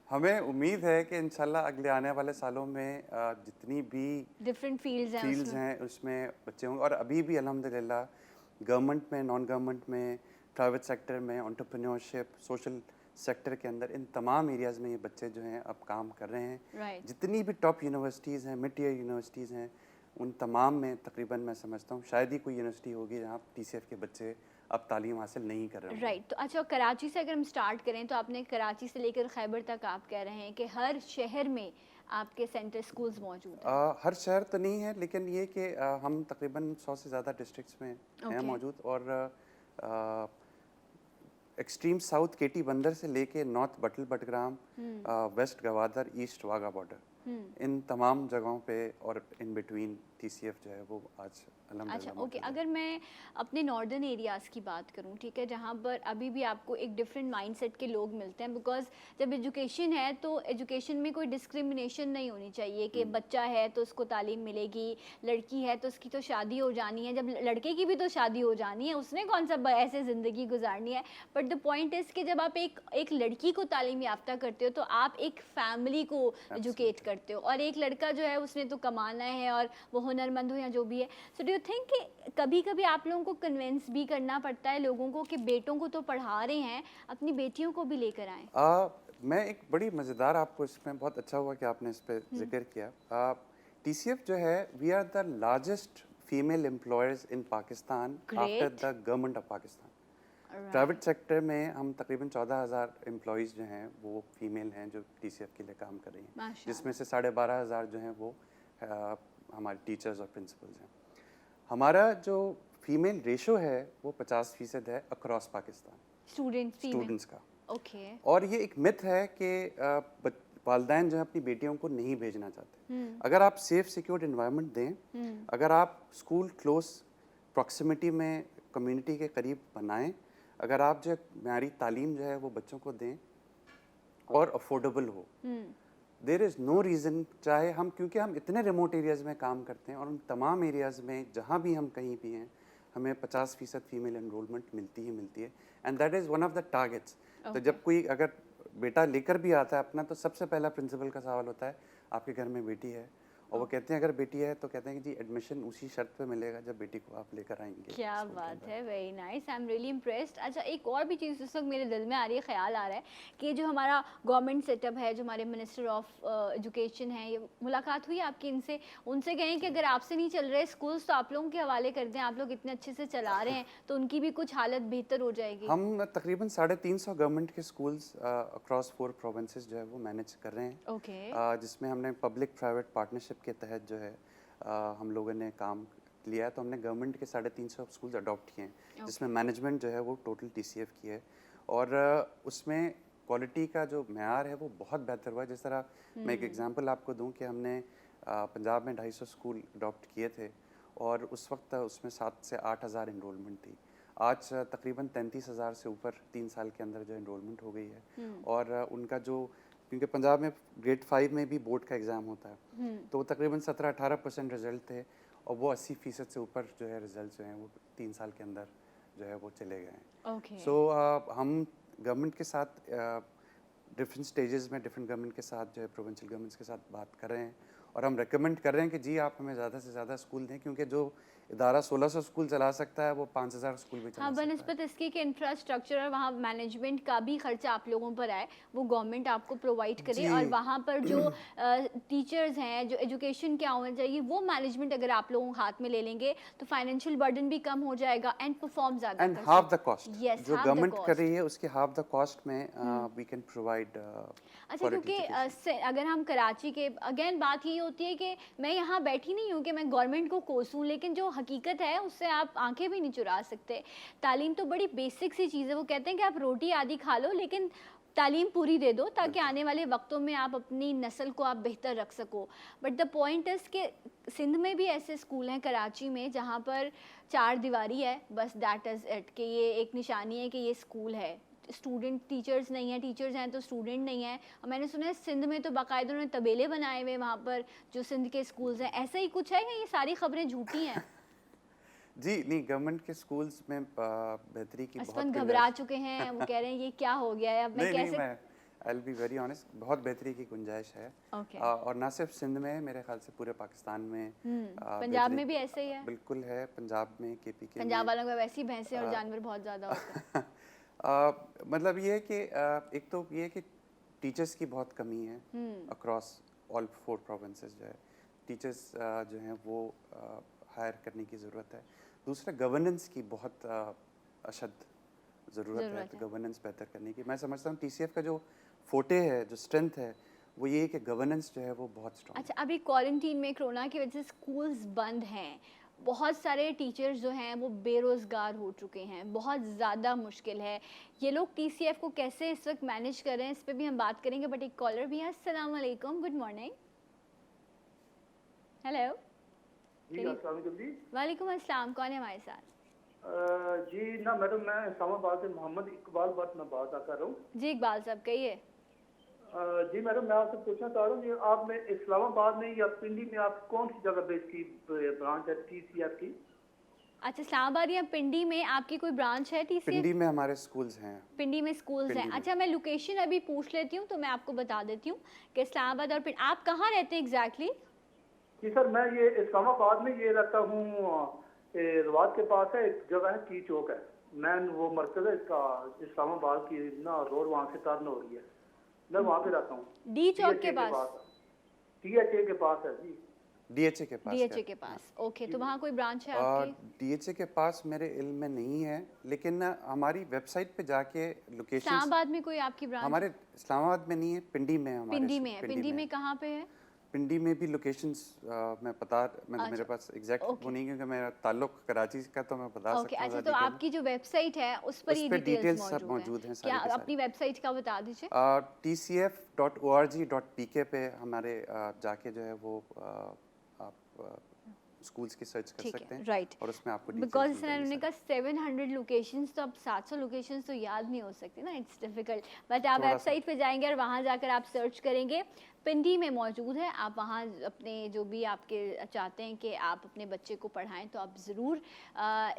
हमें उम्मीद है कि इंशाल्लाह अगले आने वाले सालों में जितनी भी डिफरेंट फील्ड्स हैं उसमें बच्चे होंगे। और अभी भी अल्हम्दुलिल्लाह गवर्नमेंट में, नॉन गवर्नमेंट में, प्राइवेट सेक्टर में, एंटरप्रेन्योरशिप, सोशल सेक्टर के अंदर, इन तमाम एरियाज़ में ये बच्चे जो हैं अब काम कर रहे हैं। जितनी भी टॉप यूनिवर्सिटीज़ हैं, मिड ईयर यूनिवर्सिटीज़ हैं, उन तमाम में तकरीबन मैं समझता हूँ शायद ही कोई यूनिवर्सिटी होगी जहाँ टीसीएफ के बच्चे अब तालीम हासिल नहीं कर रहे हैं। राइट। तो अच्छा, कराची से अगर हम स्टार्ट करें तो आपने कराची से लेकर खैबर तक आप कह रहे हैं कि हर शहर में आपके सेंटर स्कूल्स मौजूद हैं? हर शहर तो नहीं है, लेकिन ये कि हम तकरीबन 100 से ज़्यादा डिस्ट्रिक्ट्स में हैं मौजूद। और एक्सट्रीम साउथ केटी बंदर से लेके north Battal Battagram, west Gwadar, east Wagah border, इन तमाम जगहों पे और इन बिटवीन टीसीएफ जो है वो आज अच्छा, ओके। अगर मैं अपने नॉर्दर्न एरियाज़ की बात करूं, ठीक है, जहां पर अभी भी आपको एक डिफरेंट माइंडसेट के लोग मिलते हैं, बिकॉज जब एजुकेशन है तो एजुकेशन में कोई डिस्क्रिमिनेशन नहीं होनी चाहिए कि बच्चा है तो उसको तालीम मिलेगी, लड़की है तो उसकी तो शादी हो जानी है, जब लड़के की भी तो शादी हो जानी है, उसने कौन सा ऐसे ज़िंदगी गुजारनी है। बट द पॉइंट इज़ कि जब आप एक लड़की को तालीम याफ्ता करते हो तो आप एक फैमिली को एजुकेट करते हो, और एक लड़का जो है उसने तो कमाना है और वो हुनरमंद हो या जो भी है। सो डू यू थिंक कि कभी कभी आप लोगों को कन्विंस भी करना पड़ता है लोगों को कि बेटों को तो पढ़ा रहे हैं, अपनी बेटियों को भी लेकर आएं? मैं एक बड़ी मज़ेदार, आपको इसमें बहुत अच्छा हुआ कि आपने इस पर जिक्र किया। टीसीएफ जो है, we are the largest female employers in Pakistan after the government of Pakistan. Private sector में हम तकरीबन 14,000 एम्प्लॉयज़ जो हैं वो फीमेल हैं जो टीसीएफ के लिए काम कर रही हैं, जिसमें से 12,500 जो हैं वो हमारे टीचर्स और प्रिंसिपल्स हैं। हमारा जो फीमेल रेशो है वो 50% है अक्रॉस पाकिस्तान स्टूडेंट्स का। ओके। और ये एक मिथ है कि वालिदैन जो है अपनी बेटियों को नहीं भेजना चाहते। अगर आप सेफ सिक्योर्ड एनवायरनमेंट दें, अगर आप स्कूल क्लोज प्रॉक्सिमिटी में कम्युनिटी के करीब बनाएं, अगर आप जो म्यारी तालीम जो है वो बच्चों को दें और अफोर्डेबल हो, देयर इज़ नो रीज़न, चाहे हम, क्योंकि हम इतने रिमोट एरियाज़ में काम करते हैं और उन तमाम एरियाज़ में जहाँ भी हम कहीं भी हैं, हमें 50% फीमेल एनरोलमेंट मिलती है and that is one of the targets. तो जब कोई अगर बेटा लेकर भी आता है अपना, तो सबसे पहला प्रिंसिपल का सवाल होता है आपके घर में बेटी है, और वो कहते हैं अगर बेटी है तो कहते हैं कि जी एडमिशन उसी शर्त पे मिलेगा जब बेटी को आप लेकर आएंगे। क्या बात है, very nice, I am really impressed. अच्छा, एक और भी चीज़ इस वक्त मेरे दिल में आ रही है, ख्याल आ रहा है कि जो हमारा गवर्नमेंट सेटअप है, जो हमारे मिनिस्टर ऑफ एजुकेशन है, ये मुलाकात हुई आपकी इनसे? उनसे कहें कि अगर आपसे नहीं चल रहे स्कूल्स तो आप लोगों के हवाले कर दें, आप लोग इतने अच्छे से चला रहे हैं तो उनकी भी कुछ हालत बेहतर हो जाएगी। हम तकरीबन 350 गवर्नमेंट के स्कूल्स अक्रॉस 4 प्रोविंसेस जो है वो मैनेज कर रहे हैं। ओके। जिसमें हमने पब्लिक प्राइवेट पार्टनरशिप के तहत जो है हम लोगों ने काम लिया है। तो हमने गवर्नमेंट के 350 स्कूल्स अडॉप्ट किए हैं, जिसमें मैनेजमेंट जो है वो टोटल TCF की है, और उसमें क्वालिटी का जो म्यार है वो बहुत बेहतर हुआ है। जिस तरह मैं एक एग्जांपल आपको दूं कि हमने पंजाब में 250 स्कूल अडॉप्ट किए थे, और उस वक्त उसमें 7 से 8 हज़ार इनरोलमेंट थी। आज तकरीबन 33,000 से ऊपर 3 साल के अंदर जो इनरोलमेंट हो गई है। और उनका जो, क्योंकि पंजाब में ग्रेड 5 में भी बोर्ड का एग्ज़ाम होता है, तो वो तकरीबन 17-18% रिजल्ट थे, और वो 80% से ऊपर जो है रिजल्ट जो हैं वो 3 साल के अंदर जो है वो चले गए हैं। ओके। सो हम गवर्नमेंट के साथ डिफरेंट स्टेजेस में डिफरेंट गवर्नमेंट के साथ जो है प्रोविंशियल गवर्नमेंट्स के साथ बात कर रहे हैं, और हम रेकमेंड कर रहे हैं कि जी आप हमें ज़्यादा से ज़्यादा स्कूल दें, क्योंकि जो इदारा 1600 स्कूल चला सकता है वो 5000 स्कूल भी चला हाँ, सकता है। बनस्पत इसके कि इंफ्रास्ट्रक्चर और वहाँ मैनेजमेंट का भी खर्चा आप लोगों पर आए, वो गवर्नमेंट आपको प्रोवाइड करे, जी। और वहाँ पर जो टीचर्स हैं, जो एजुकेशन क्या होना चाहिए, वो मैनेजमेंट अगर आप लोगों हाथ में ले लेंगे तो फाइनेंशियल बर्डन भी कम हो जाएगा एंड परफॉर्म ज़्यादा and half the cost Yes, जो half the गवर्नमेंट कर cost. रही है उसके हाफ द कॉस्ट में वी कैन प्रोवाइड। अच्छा, क्योंकि अगर हम कराची के, अगेन बात ये होती है कि मैं यहाँ बैठी नहीं हूँ कि मैं गवर्नमेंट को कोसूं, लेकिन जो हकीकत है उससे आप आंखें भी नहीं चुरा सकते। तालीम तो बड़ी बेसिक सी चीज़ है, वो कहते हैं कि आप रोटी आधी खा लो लेकिन तालीम पूरी दे दो, ताकि आने वाले वक्तों में आप अपनी नस्ल को आप बेहतर रख सको। बट द पॉइंट इज़ कि सिंध में भी ऐसे स्कूल हैं, कराची में, जहाँ पर 4 दीवारी है, बस दैट इज़ इट, कि ये एक निशानी है कि ये स्कूल है, स्टूडेंट टीचर्स नहीं है, टीचर्स हैं तो स्टूडेंट नहीं है। और मैंने सुना है सिंध में तो बाकायदा उन्होंने तबेले बनाए हुए वहाँ पर, जो सिंध के स्कूल्स हैं, ऐसा ही कुछ है या ये सारी खबरें झूठी हैं? जी नहीं, गवर्नमेंट के स्कूल्स में बेहतरी की बहुत असफन घबरा गुंजाइश। चुके हैं, वो कह रहे हैं ये क्या हो गया है, अब मैं नहीं कैसे। मैं I will be very honest, बहुत बेहतरी की गुंजाइश है। ओके। और ना सिर्फ सिंध में, मेरे ख्याल से पूरे पाकिस्तान में पंजाब में भी ऐसे ही है? बिल्कुल है, पंजाब में KPK पंजाब वालों का वैसे ही भैंसे और जानवर बहुत ज़्यादा होता है। मतलब ये है कि एक तो ये है कि टीचर्स की बहुत कमी है अक्रॉस ऑल 4 प्रोविंसेस। जो है टीचर्स जो हैं वो हायर करने की ज़रूरत है। दूसरा, गवर्नेंस की बहुत अशद ज़रूरत है, तो गवर्नेंस बेहतर करने की। मैं समझता हूँ TCF का जो फोटे है, जो स्ट्रेंथ है, वो ये है कि गवर्नेंस जो है वो बहुत स्ट्रॉन्ग। अच्छा, अभी क्वारंटीन में कोरोना की वजह से स्कूल्स बंद हैं, बहुत सारे टीचर्स जो हैं वो बेरोज़गार हो चुके हैं, बहुत ज़्यादा मुश्किल है। ये लोग TCF को कैसे इस वक्त मैनेज कर रहे हैं, इस पर भी हम बात करेंगे। बट एक कॉलर भी है। अस्सलाम वालेकुम, गुड मॉर्निंग। हेलो जी, अस्सलाम वालेकुम जी। वालेकुम अस्सलाम, कौन है हमारे साथ? जी ना मैडम, मैं इस्लामाबाद से मोहम्मद इकबाल मैं बात कर रहा हूँ। जी इकबाल साहब, कहिए। जी मैडम, मैं आपसे पूछना चाह रहा हूँ कि आप में इस्लामाबाद में या पिंडी में आप कौन सी जगह पे इसकी ब्रांच है TCF की? अच्छा, इस्लामाबाद या पिंडी में आपकी कोई ब्रांच है TCF? पिंडी में हमारे स्कूल्स हैं। पिंडी में स्कूल्स हैं। अच्छा, मैं लोकेशन अभी पूछ लेती हूँ तो मैं आपको बता देती हूँ कि इस्लामाबाद और पिंडी, आप कहाँ रहते हैं एग्जैक्टली? जी सर, मैं ये इस्लामाबाद में ये रहता हूँ, रवाद के पास है, एक जगह है टी चौक है, मैन वो मरकज है इसका, इस्लामाबाद की ना रोड वहाँ से टर्न हो रही है, मैं वहाँ पे रहता हूँ। डी चौक के पास? DHA के पास है जी। DHA के पास? DHA के पास, ओके। तो वहाँ कोई ब्रांच है आपकी? DHA के पास मेरे इल्म में नहीं है, लेकिन हमारी वेबसाइट पे जाके लोकेशन। इस्लामाबाद में कोई आपकी ब्रांच? हमारे इस्लामाबाद में नहीं है, पिंडी में है हमारे। पिंडी में है। पिंडी में कहाँ पे है? पिंडी में भी लोकेशंस मैं मेरे पास एग्जैक्ट वो नहीं, क्योंकि मेरा ताल्लुक कराची का, तो मैं बता सकता हूँ। अच्छा, तो आपकी जो वेबसाइट है उस पर ये डिटेल्स सब मौजूद हैं। क्या अपनी वेबसाइट का बता दीजिए। TCF.org.pk पे हमारे जाके जो है वो आप स्कूल्स की सर्च कर ठीक सकते है, हैं राइट, और उसमें आपको बिकॉज details मिल उन्होंने जाएंगी कहा 700 लोकेशंस, तो अब 700 लोकेशंस तो याद नहीं हो सकती ना, इट्स डिफिकल्ट, बट आप थोड़ा सा। वेबसाइट पे जाएंगे और वहाँ जाकर आप सर्च करेंगे, पिंडी में मौजूद है, आप वहाँ अपने जो भी आपके चाहते हैं कि आप अपने बच्चे को पढ़ाएं तो आप ज़रूर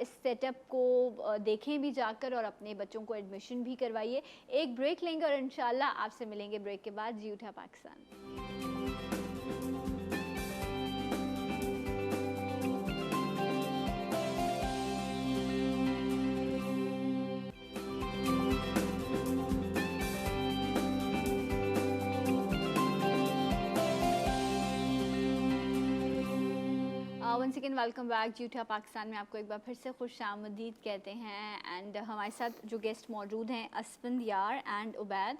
इस सेटअप को देखें भी जाकर और अपने बच्चों को एडमिशन भी करवाइए। एक ब्रेक लेंगे और इंशाल्लाह आपसे मिलेंगे ब्रेक के बाद। जी उठा Pakistan. Once again welcome back जूठा पाकिस्तान में, आपको एक बार फिर से खुश आमदीद कहते हैं। एंड हमारे साथ जो गेस्ट मौजूद हैं Asfand Yar and Ubaid.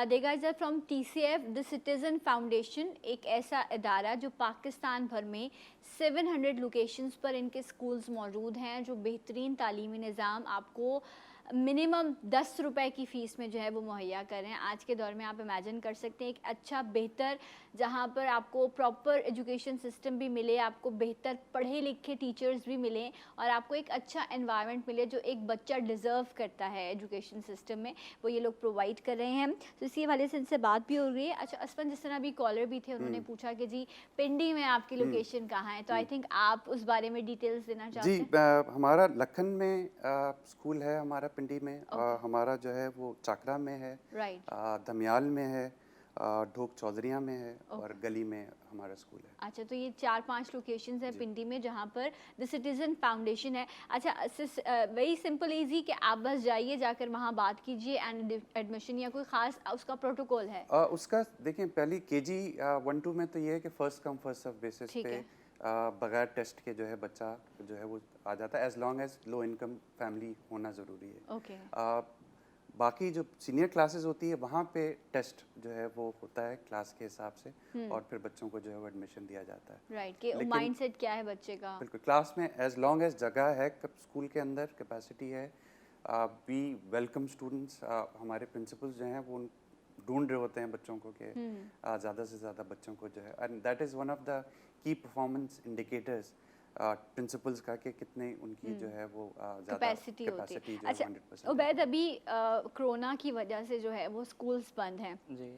They guys are from TCF the citizen foundation, एक ऐसा इदारा जो पाकिस्तान भर में 700 लोकेशंस पर इनके स्कूल्स मौजूद हैं, जो बेहतरीन तालीमी निज़ाम आपको मिनिमम 10 रुपए की फ़ीस में जो है वो मुहैया कर रहे हैं। आज के दौर में आप इमेजिन कर सकते हैं एक अच्छा बेहतर, जहाँ पर आपको प्रॉपर एजुकेशन सिस्टम भी मिले, आपको बेहतर पढ़े लिखे टीचर्स भी मिलें और आपको एक अच्छा एनवायरनमेंट मिले जो एक बच्चा डिज़र्व करता है एजुकेशन सिस्टम में, वो ये लोग प्रोवाइड कर रहे हैं। तो इसी वाले से इनसे बात भी हो रही है। अच्छा असफन, जिस तरह अभी कॉलर भी थे, उन्होंने पूछा कि जी पिंडी में आपकी लोकेशन कहाँ है, तो आई थिंक आप उस बारे में डिटेल्स देना चाहते जी। हैं। हमारा लखन में स्कूल है, हमारा पिंडी में, हमारा जो है वो चाकरा में है, राइट, दमियाल में है, ढोक चौधरिया में है और गली में हमारा स्कूल है। अच्छा, तो ये 4-5 लोकेशंस है पिंडी में जहाँ पर द सिटीज़न फाउंडेशन है। अच्छा, वेरी सिंपल इजी कि आप बस जाइए, जाकर वहाँ बात कीजिए एंड एडमिशन, या कोई ख़ास उसका प्रोटोकॉल है? उसका देखें, पहली KG 1-2 में तो ये है कि first come first serve basis ठीक पे है। बगैर टेस्ट के जो है बच्चा जो है वो आ जाता है, as long as low income family होना ज़रूरी है। ओके, बाकी जो सीनियर क्लासेस होती है वहाँ पे टेस्ट जो है वो होता है क्लास के हिसाब से और फिर बच्चों को जो है वो एडमिशन दिया जाता है। राइट, कि लेकिन- माइंडसेट क्या है बच्चे का? बिल्कुल, क्लास में एज लॉन्ग एज जगह है, स्कूल के अंदर कैपेसिटी है, वी वेलकम स्टूडेंट्स। हमारे प्रिंसिपल्स जो हैं वो ढूंढ रहे होते हैं बच्चों को कि ज़्यादा से ज़्यादा बच्चों को जो है, and that is one of the key performance indicators principles का, कि कितने उनकी जो है वो ज़्यादा कैपेसिटी होती है। कैपेसिटी जो है अच्छा 100% उबैद, अभी कोरोना की वजह से जो है वो स्कूल्स बंद हैं, जी।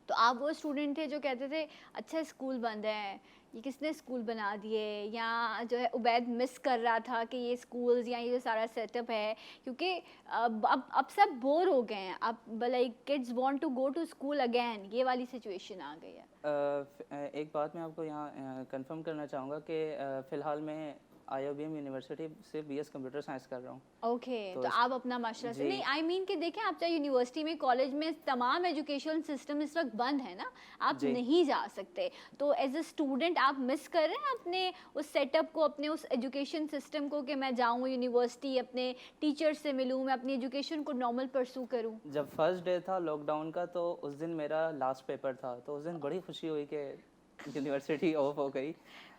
तो आप वो स्टूडेंट थे जो कहते थे अच्छा स्कूल बंद है, ये किसने स्कूल बना दिए, या जो है उबैद मिस कर रहा था कि ये स्कूल्स या ये जो सारा सेटअप है, क्योंकि अब सब बोर हो गए हैं, अब like kids want to go to school again, ये वाली सिचुएशन आ गई है। एक बात मैं आपको यहाँ कंफर्म करना चाहूँगा कि फ़िलहाल मैं IOBM यूनिवर्सिटी से BS कंप्यूटर साइंस कर रहा हूँ। ओके, तो तो आप अपना माशाल्लाह से, जी। नहीं आई मीन कि देखें, आप चाहे यूनिवर्सिटी में कॉलेज में तमाम एजुकेशन सिस्टम इस वक्त बंद है ना, आप जी। नहीं जा सकते, तो एज अ स्टूडेंट आप मिस कर रहे हैं अपने उस सेटअप को, अपने उस एजुकेशन सिस्टम को, कि मैं जाऊँ यूनिवर्सिटी, अपने टीचर से मिलूँ, मैं अपनी एजुकेशन को नॉर्मल परसू करूँ? जब फर्स्ट डे था लॉकडाउन का, तो उस दिन मेरा लास्ट पेपर था, तो उस दिन बड़ी खुशी हुई कि यूनिवर्सिटी ऑफ हो गई।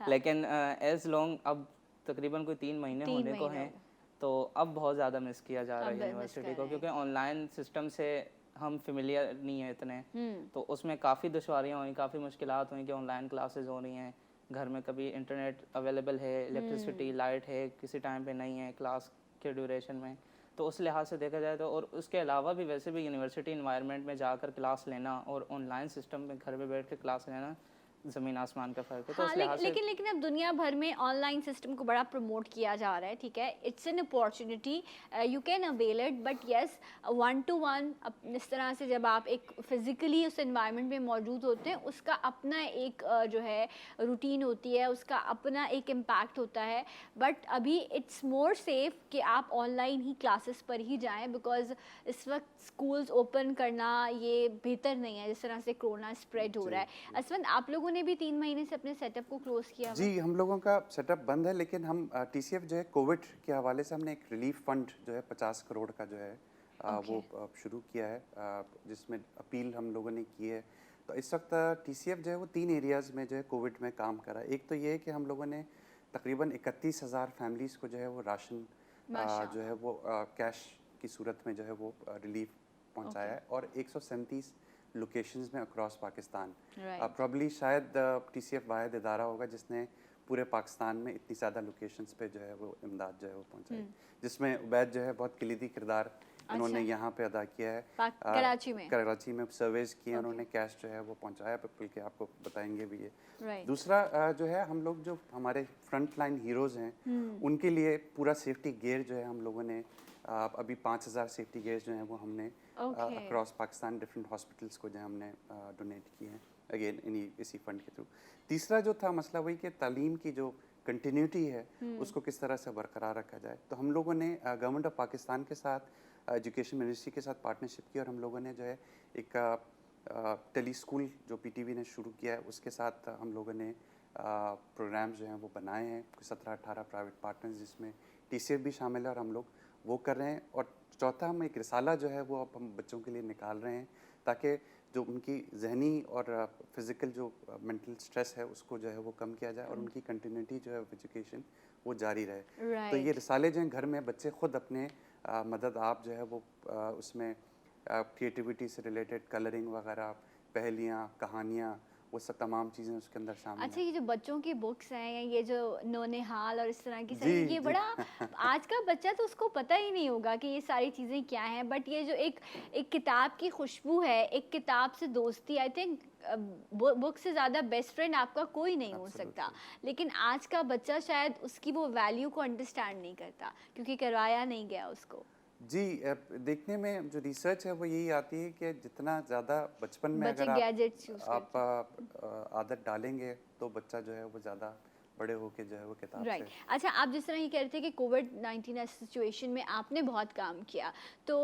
लेकिन एज लॉन्ग अब तकरीबन कोई 3 महीने 3 होने को महीने हैं, हो तो अब बहुत ज़्यादा मिस किया जा रहा अब है मिस यूनिवर्सिटी कर को, रहे हैं। क्योंकि ऑनलाइन सिस्टम से हम फेमिलियर नहीं है इतने, तो उसमें काफ़ी दुश्वारियाँ हुई, काफ़ी मुश्किलात हुई कि ऑनलाइन क्लासेस हो रही हैं, घर में कभी इंटरनेट अवेलेबल है, इलेक्ट्रिसिटी लाइट है, किसी टाइम पे नहीं है क्लास के ड्यूरेशन में, तो उस लिहाज से देखा जाए तो, और उसके अलावा भी वैसे भी यूनिवर्सिटी इन्वायरमेंट में जाकर क्लास लेना और ऑनलाइन सिस्टम में घर पे बैठ के क्लास लेना ज़मीन आसमान का फ़र्क है। तो हाँ, उस लिहाज से लेकिन अब दुनिया भर में ऑनलाइन सिस्टम को बड़ा प्रमोट किया जा रहा है, ठीक है, it's an opportunity, you can avail it, but yes 1-to-1 इस तरह से जब आप एक फिज़िकली उस एनवायरनमेंट में मौजूद होते हैं, उसका अपना एक जो है रूटीन होती है, उसका अपना एक इम्पैक्ट होता है, बट अभी इट्स मोर सेफ कि आप ऑनलाइन ही क्लासेस पर ही जाएं, बिकॉज इस वक्त स्कूल्स ओपन करना ये बेहतर नहीं है जिस तरह से कोरोना स्प्रेड हो रहा है। असवंत, आप लोगों ने भी 3 महीने से अपने सेटअप को क्लोज किया हुआ है? जी, हम लोगों का सेटअप बंद है, लेकिन हम TCF जो है कोविड के हवाले से हमने एक रिलीफ फंड जो है 50 करोड़ का जो है वो शुरू किया है, जिसमें अपील हम लोगों ने की है। तो इस वक्त TCF जो है वो 3 एरियाज़ में जो है कोविड में काम कर रहा है। एक तो ये है कि हम लोगों ने तकरीबन 31,000 फैमिलीज़ को जो है वो राशन जो है वो कैश की सूरत में जो है वो रिलीफ पहुंचाया है, और 137 लोकेशंस में अक्रॉस पाकिस्तान। प्रॉब्ली शायद TCF वाहिद इदारा होगा जिसने पूरे पाकिस्तान में इतनी ज़्यादा लोकेशंस पे जो है वो इमदाद जो है वो पहुंचाई, जिसमें उबैद जो है बहुत किलीदी किरदार उन्होंने यहाँ पे अदा किया है। कराची में सर्वेज किए उन्होंने, कैश जो है वो पहुँचाया, बल्कि आपको बताएंगे भी ये। दूसरा जो है, हम लोग जो हमारे फ्रंट लाइन हीरोज़ हैं उनके लिए पूरा सेफ्टी गेयर जो है हम लोगों ने अभी 5000 सेफ्टी गेयर्स जो हैं वो हमने अक्रॉस पाकिस्तान डिफरेंट हॉस्पिटल्स को जो है हमने डोनेट किए हैं, अगेन इसी फंड के थ्रू। तीसरा जो था मसला वही कि तालीम की जो कंटिन्यूटी है उसको किस तरह से बरकरार रखा जाए। तो हम लोगों ने गवर्नमेंट ऑफ पाकिस्तान के साथ, एजुकेशन मिनिस्ट्री के साथ पार्टनरशिप की, और हम लोगों ने जो है एक टेली स्कूल जो पीटीवी ने शुरू किया है उसके साथ हम लोगों ने प्रोग्राम्स जो हैं वो बनाए हैं, 17-18 प्राइवेट पार्टनर्स जिसमें टीसीएफ भी शामिल है, और हम लोग वो कर रहे हैं। और चौथा, हम एक रिसाला जो है वो अब हम बच्चों के लिए निकाल रहे हैं ताकि जो उनकी जहनी और फिज़िकल जो मेंटल स्ट्रेस है उसको जो है वो कम किया जाए और उनकी कंटिन्यूटी जो है एजुकेशन वो जारी रहे। तो ये रिसाले जो हैं घर में बच्चे खुद अपने मदद आप जो है वो उसमें क्रिएटिविटी से रिलेटेड कलरिंग वगैरह, पहेलियाँ, कहानियाँ, वो सब तमाम चीज़ें उसके अंदर शामिल अच्छा, ये जो बच्चों की बुक्स हैं, ये जो नौनिहाल और इस तरह की सारी, ये बड़ा आज का बच्चा तो उसको पता ही नहीं होगा कि ये सारी चीज़ें क्या हैं, बट ये जो एक किताब की खुशबू है, एक किताब से दोस्ती, आई थिंक बुक से ज़्यादा बेस्ट फ्रेंड आपका कोई नहीं हो सकता। लेकिन आज का बच्चा शायद उसकी वो वैल्यू को अंडरस्टैंड नहीं करता क्योंकि करवाया नहीं गया उसको। जी, देखने में जो रिसर्च है वो यही आती है कि जितना ज़्यादा बचपन में अगर आप आदत डालेंगे तो बच्चा जो है वो ज़्यादा बड़े होके जो है वो किताब से। अच्छा, आप जिस तरह ये कह रहे थे कि कोविड-19 सिचुएशन में आपने बहुत काम किया, तो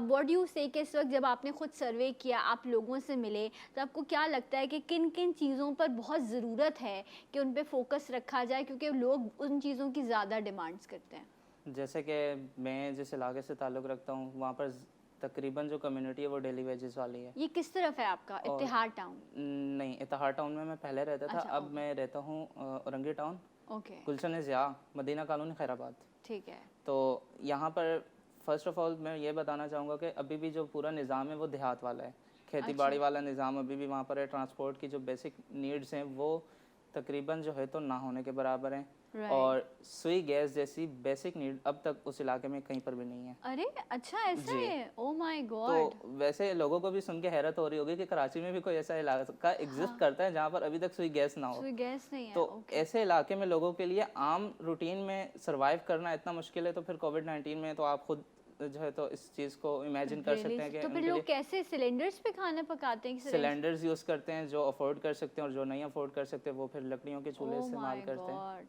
व्हाट डू यू से कि इस वक्त जब आपने खुद सर्वे किया, आप लोगों से मिले, तो आपको क्या लगता है कि किन किन चीज़ों पर बहुत ज़रूरत है कि उन पे फोकस रखा जाए, क्योंकि लोग उन चीज़ों की ज़्यादा डिमांड्स करते हैं? जैसे कि मैं जिस इलाके से ताल्लुक़ रखता हूँ वहाँ पर तकरीबन जो कम्युनिटी है वो डेली वेजेस वाली है। ये किस तरफ है आपका? इत्तेहाद टाउन? नहीं, इत्तेहाद टाउन में मैं पहले रहता था। अच्छा, अब मैं रहता हूँ Orangi town, Gulshan Zia, Medina colony, Khairabad. ठीक है। तो यहाँ पर फर्स्ट ऑफ ऑल मैं ये बताना चाहूँगा कि अभी भी जो पूरा निज़ाम है वो देहात वाला है, खेती बाड़ी वाला निज़ाम अभी भी वहाँ पर है। ट्रांसपोर्ट की जो बेसिक नीड्स हैं वो तकरीबन जो है तो ना होने के बराबर हैं। और सुई गैस जैसी बेसिक नीड अब तक उस इलाके में कहीं पर भी नहीं है। अरे अच्छा, ऐसा है? Oh my God. तो वैसे लोगों को भी सुन के हैरत हो रही होगी कि कराची में भी कोई ऐसा इलाका एग्जिस्ट करता है जहाँ पर अभी तक सुई गैस ना हो। सुई गैस नहीं है। तो ऐसे इलाके में लोगों के लिए आम रूटीन में सर्वाइव करना इतना मुश्किल है, तो फिर कोविड-19 में तो आप खुद जो है तो इस चीज़ को इमेजिन कर सकते हैं कि तो फिर लोग कैसे सिलेंडर्स पे खाना पकाते हैं? सिलेंडर्स यूज़ करते हैं, जो अफोर्ड कर सकते हैं, और जो नहीं अफोर्ड कर सकते वो फिर लकड़ियों के चूल्हे इस्तेमाल करते हैं।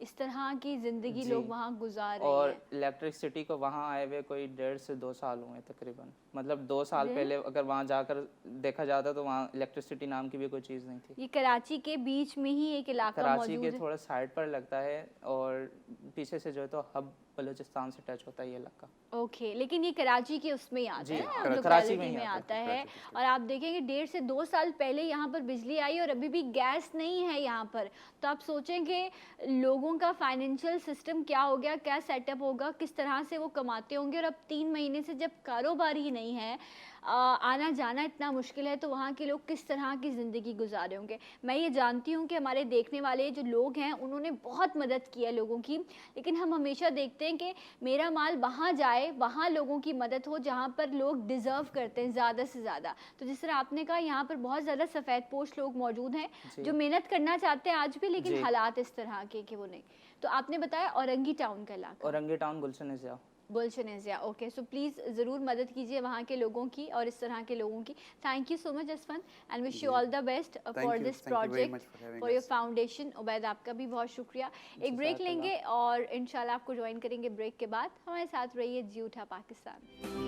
इस तरह की ज़िंदगी लोग वहाँ गुजार रहे हैं। और इलेक्ट्रिसिटी को वहाँ आए हुए कोई 1.5 से 2 साल हुए तकरीबन। मतलब 2 साल पहले अगर वहाँ जाकर देखा जाता तो वहाँ इलेक्ट्रिसिटी नाम की भी कोई चीज़ नहीं थी। ये कराची के बीच में ही एक इलाका मौजूद है? कराची के थोड़ा साइड पर लगता है और पीछे से जो है तो हब बलूचिस्तान से टच होता है ये इलाका। ओके, लेकिन ये कराची के उसमें आता है, कराची में आता है। और आप देखेंगे 1.5 से 2 साल पहले यहाँ पर बिजली आई और अभी भी गैस नहीं है यहाँ पर। तो आप सोचेंगे लोगों का फाइनेंशियल सिस्टम क्या हो गया, क्या सेटअप होगा, किस तरह से वो कमाते होंगे। और अब 3 महीने से जब कारोबार ही नहीं है, आना जाना इतना मुश्किल है, तो वहाँ के लोग किस तरह की ज़िंदगी गुजारे होंगे। मैं ये जानती हूँ कि हमारे देखने वाले जो लोग हैं उन्होंने बहुत मदद की है लोगों की, लेकिन हम हमेशा देखते हैं कि मेरा माल वहाँ जाए, वहाँ लोगों की मदद हो जहाँ पर लोग डिज़र्व करते हैं ज़्यादा से ज़्यादा। तो जिस तरह आपने कहा, यहाँ पर बहुत ज़्यादा सफ़ेद पोश लोग मौजूद हैं जो मेहनत करना चाहते हैं आज भी, लेकिन हालात इस तरह के कि वो नहीं। तो आपने बताया औरंगी टाउन का इलाका? Orangi town, Gulshan Zia. Gulshan, okay. So please ज़रूर मदद कीजिए वहाँ के लोगों की और इस तरह के लोगों की। Thank you so much Jaswant, and wish you all the best for this project, for your foundation. Ubaid, आपका भी बहुत शुक्रिया। एक ब्रेक लेंगे और इंशाल्लाह आपको ज्वाइन करेंगे ब्रेक के बाद। हमारे साथ रहिए जी उठा Pakistan.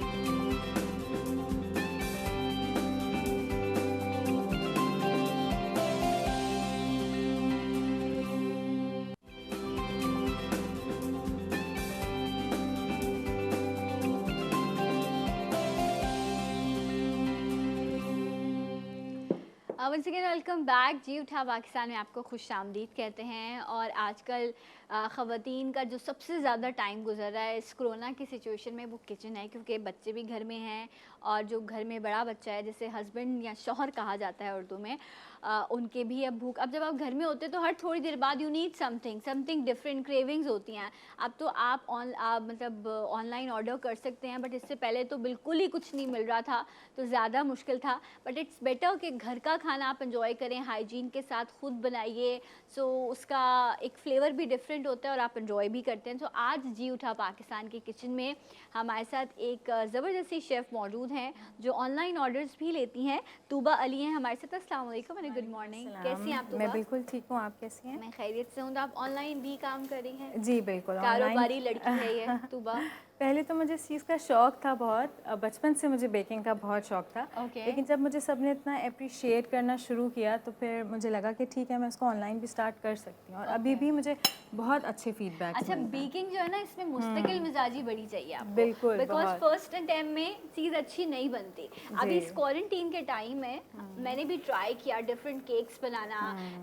Once again welcome back. जी उठा पाकिस्तान में आपको खुश आमदीद कहते हैं। और आजकल ख़वातीन का जो सबसे ज़्यादा टाइम गुजर रहा है इस कोरोना की सिचुएशन में वो किचन है, क्योंकि बच्चे भी घर में हैं और जो घर में बड़ा बच्चा है, जिसे हस्बैंड या शौहर कहा जाता है उर्दू में, उनके भी अब भूख, अब जब आप घर में होते हैं तो हर थोड़ी देर बाद you need something different, cravings होती हैं। अब तो आप मतलब ऑनलाइन ऑर्डर कर सकते हैं, बट इससे पहले तो बिल्कुल ही कुछ नहीं मिल रहा था, तो ज़्यादा मुश्किल था। बट इट्स बेटर कि घर का खाना आप इंजॉय करें, हाइजीन के साथ खुद बनाइए, सो उसका एक फ्लेवर भी डिफरेंट होता है और आप इंजॉय भी करते हैं। तो आज जी उठा पाकिस्तान के किचन में हमारे साथ एक ज़बरदस्ती शेफ़ मौजूद हैं जो ऑनलाइन ऑर्डर्स भी लेती हैं। तूबा अली हैं हमारे साथ। अस्सलाम वालेकुम, गुड मॉर्निंग, कैसी हैं आप तूबा? मैं बिल्कुल ठीक हूँ, आप कैसी हैं? मैं खैरियत से हूँ। तो आप ऑनलाइन भी काम कर रही हैं? जी बिल्कुल, कारोबारी लड़की है ये तूबा। पहले तो मुझे इस चीज़ का शौक़ था बहुत, बचपन से मुझे बेकिंग का बहुत शौक़ था। लेकिन जब मुझे सबने इतना अप्रिशिएट करना शुरू किया तो फिर मुझे लगा कि ठीक है, मैं इसको ऑनलाइन भी स्टार्ट कर सकती हूँ और अभी भी मुझे बहुत अच्छे फीडबैक। अच्छा, बेकिंग जो है ना, इसमें मुस्तकिल मिजाजी बड़ी चाहिए आपको, बिल्कुल, बिकॉज फर्स्ट टाइम में चीज़ अच्छी नहीं बनती। अभी इस क्वारंटीन के टाइम में मैंने भी ट्राई किया डिफरेंट केक्स बनाना,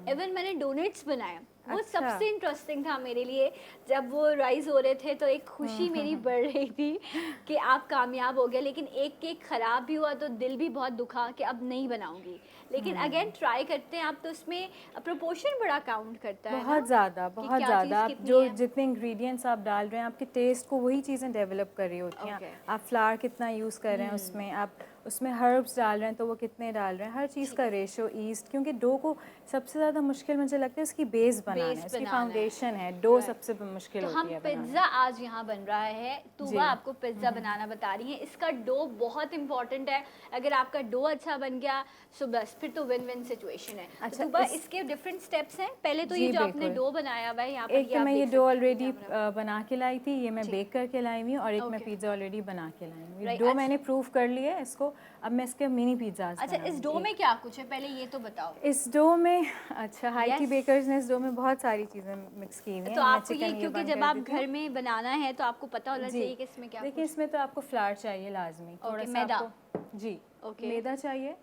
इवन मैंने डोनेट्स बनाए। वो सबसे इंटरेस्टिंग था मेरे लिए। जब वो राइज हो रहे थे तो एक खुशी मेरी बढ़ रही थी कि आप कामयाब हो गए, लेकिन एक केक ख़राब भी हुआ तो दिल भी बहुत दुखा कि अब नहीं बनाऊंगी। लेकिन अगेन ट्राई करते हैं आप, तो उसमें प्रोपोर्शन बड़ा काउंट करता है, बहुत ज़्यादा आप जो जितने इंग्रेडिएंट्स आप डाल रहे हैं, आपके टेस्ट को वही चीज़ें डेवलप कर रही होती हैं। आप फ्लावर कितना यूज़ कर रहे हैं उसमें, आप उसमें हर्ब्स डाल रहे हैं तो वो कितने डाल रहे हैं, हर चीज़ का रेशो, ईस्ट, क्योंकि डो को सबसे ज़्यादा मुश्किल मुझे लगता है उसकी बेस बनाना है, उसकी फाउंडेशन है। डो सबसे मुश्किल होती है। तो हम पिज्ज़ा आज यहाँ बन रहा है, तूबा आपको पिज्ज़ा बनाना बता रही है। इसका डो बहुत इंपॉर्टेंट है, अगर आपका डो अच्छा बन गया तो बस फिर तो विन विन सिचुएशन है। अच्छा, तूबा इसके डिफरेंट स्टेप्स हैं। पहले तो ये जो आपने डो बनाया हुआ है यहाँ पर, एक तो मैं ये डो ऑलरेडी बना के लाई थी, ये मैं बेक करके लाई हुई हूँ, और एक मैं पिज़्ज़ा ऑलरेडी बना के लाई हूँ। डो मैंने प्रूव कर लिया है इसको, अब मैं इसके मिनी पिज़्ज़ा। अच्छा, इस डो में क्या कुछ है, पहले ये तो बताओ। इस डो में, अच्छा, हाइटी बेकर्स ने इस डो में बहुत सारी चीज़ें मिक्स की हुई हैं। तो आपको ये, क्योंकि जब आप घर में बनाना है तो आपको पता होना चाहिए कि इसमें क्या। देखिए, इसमें तो आपको फ्लावर चाहिए लाजमी, थोड़ा सा मैदा। जी, मैदा चाहिए।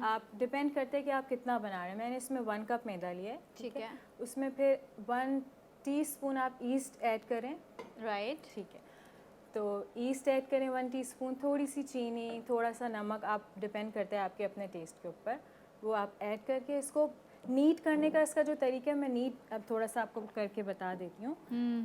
आप डिपेंड करते हैं कि आप कितना बना रहे हैं। मैंने इसमें 1 कप मैदा लिया है, ठीक है। उसमें फिर 1 टीस्पून आप ईस्ट ऐड करें, राइट, ठीक है। तो ईस्ट ऐड करें 1 टीस्पून, थोड़ी सी चीनी, थोड़ा सा नमक, आप डिपेंड करते हैं आपके अपने टेस्ट के ऊपर, वो आप ऐड करके इसको नीट करने का इसका जो तरीका है, मैं नीट अब थोड़ा सा आपको करके बता देती हूँ।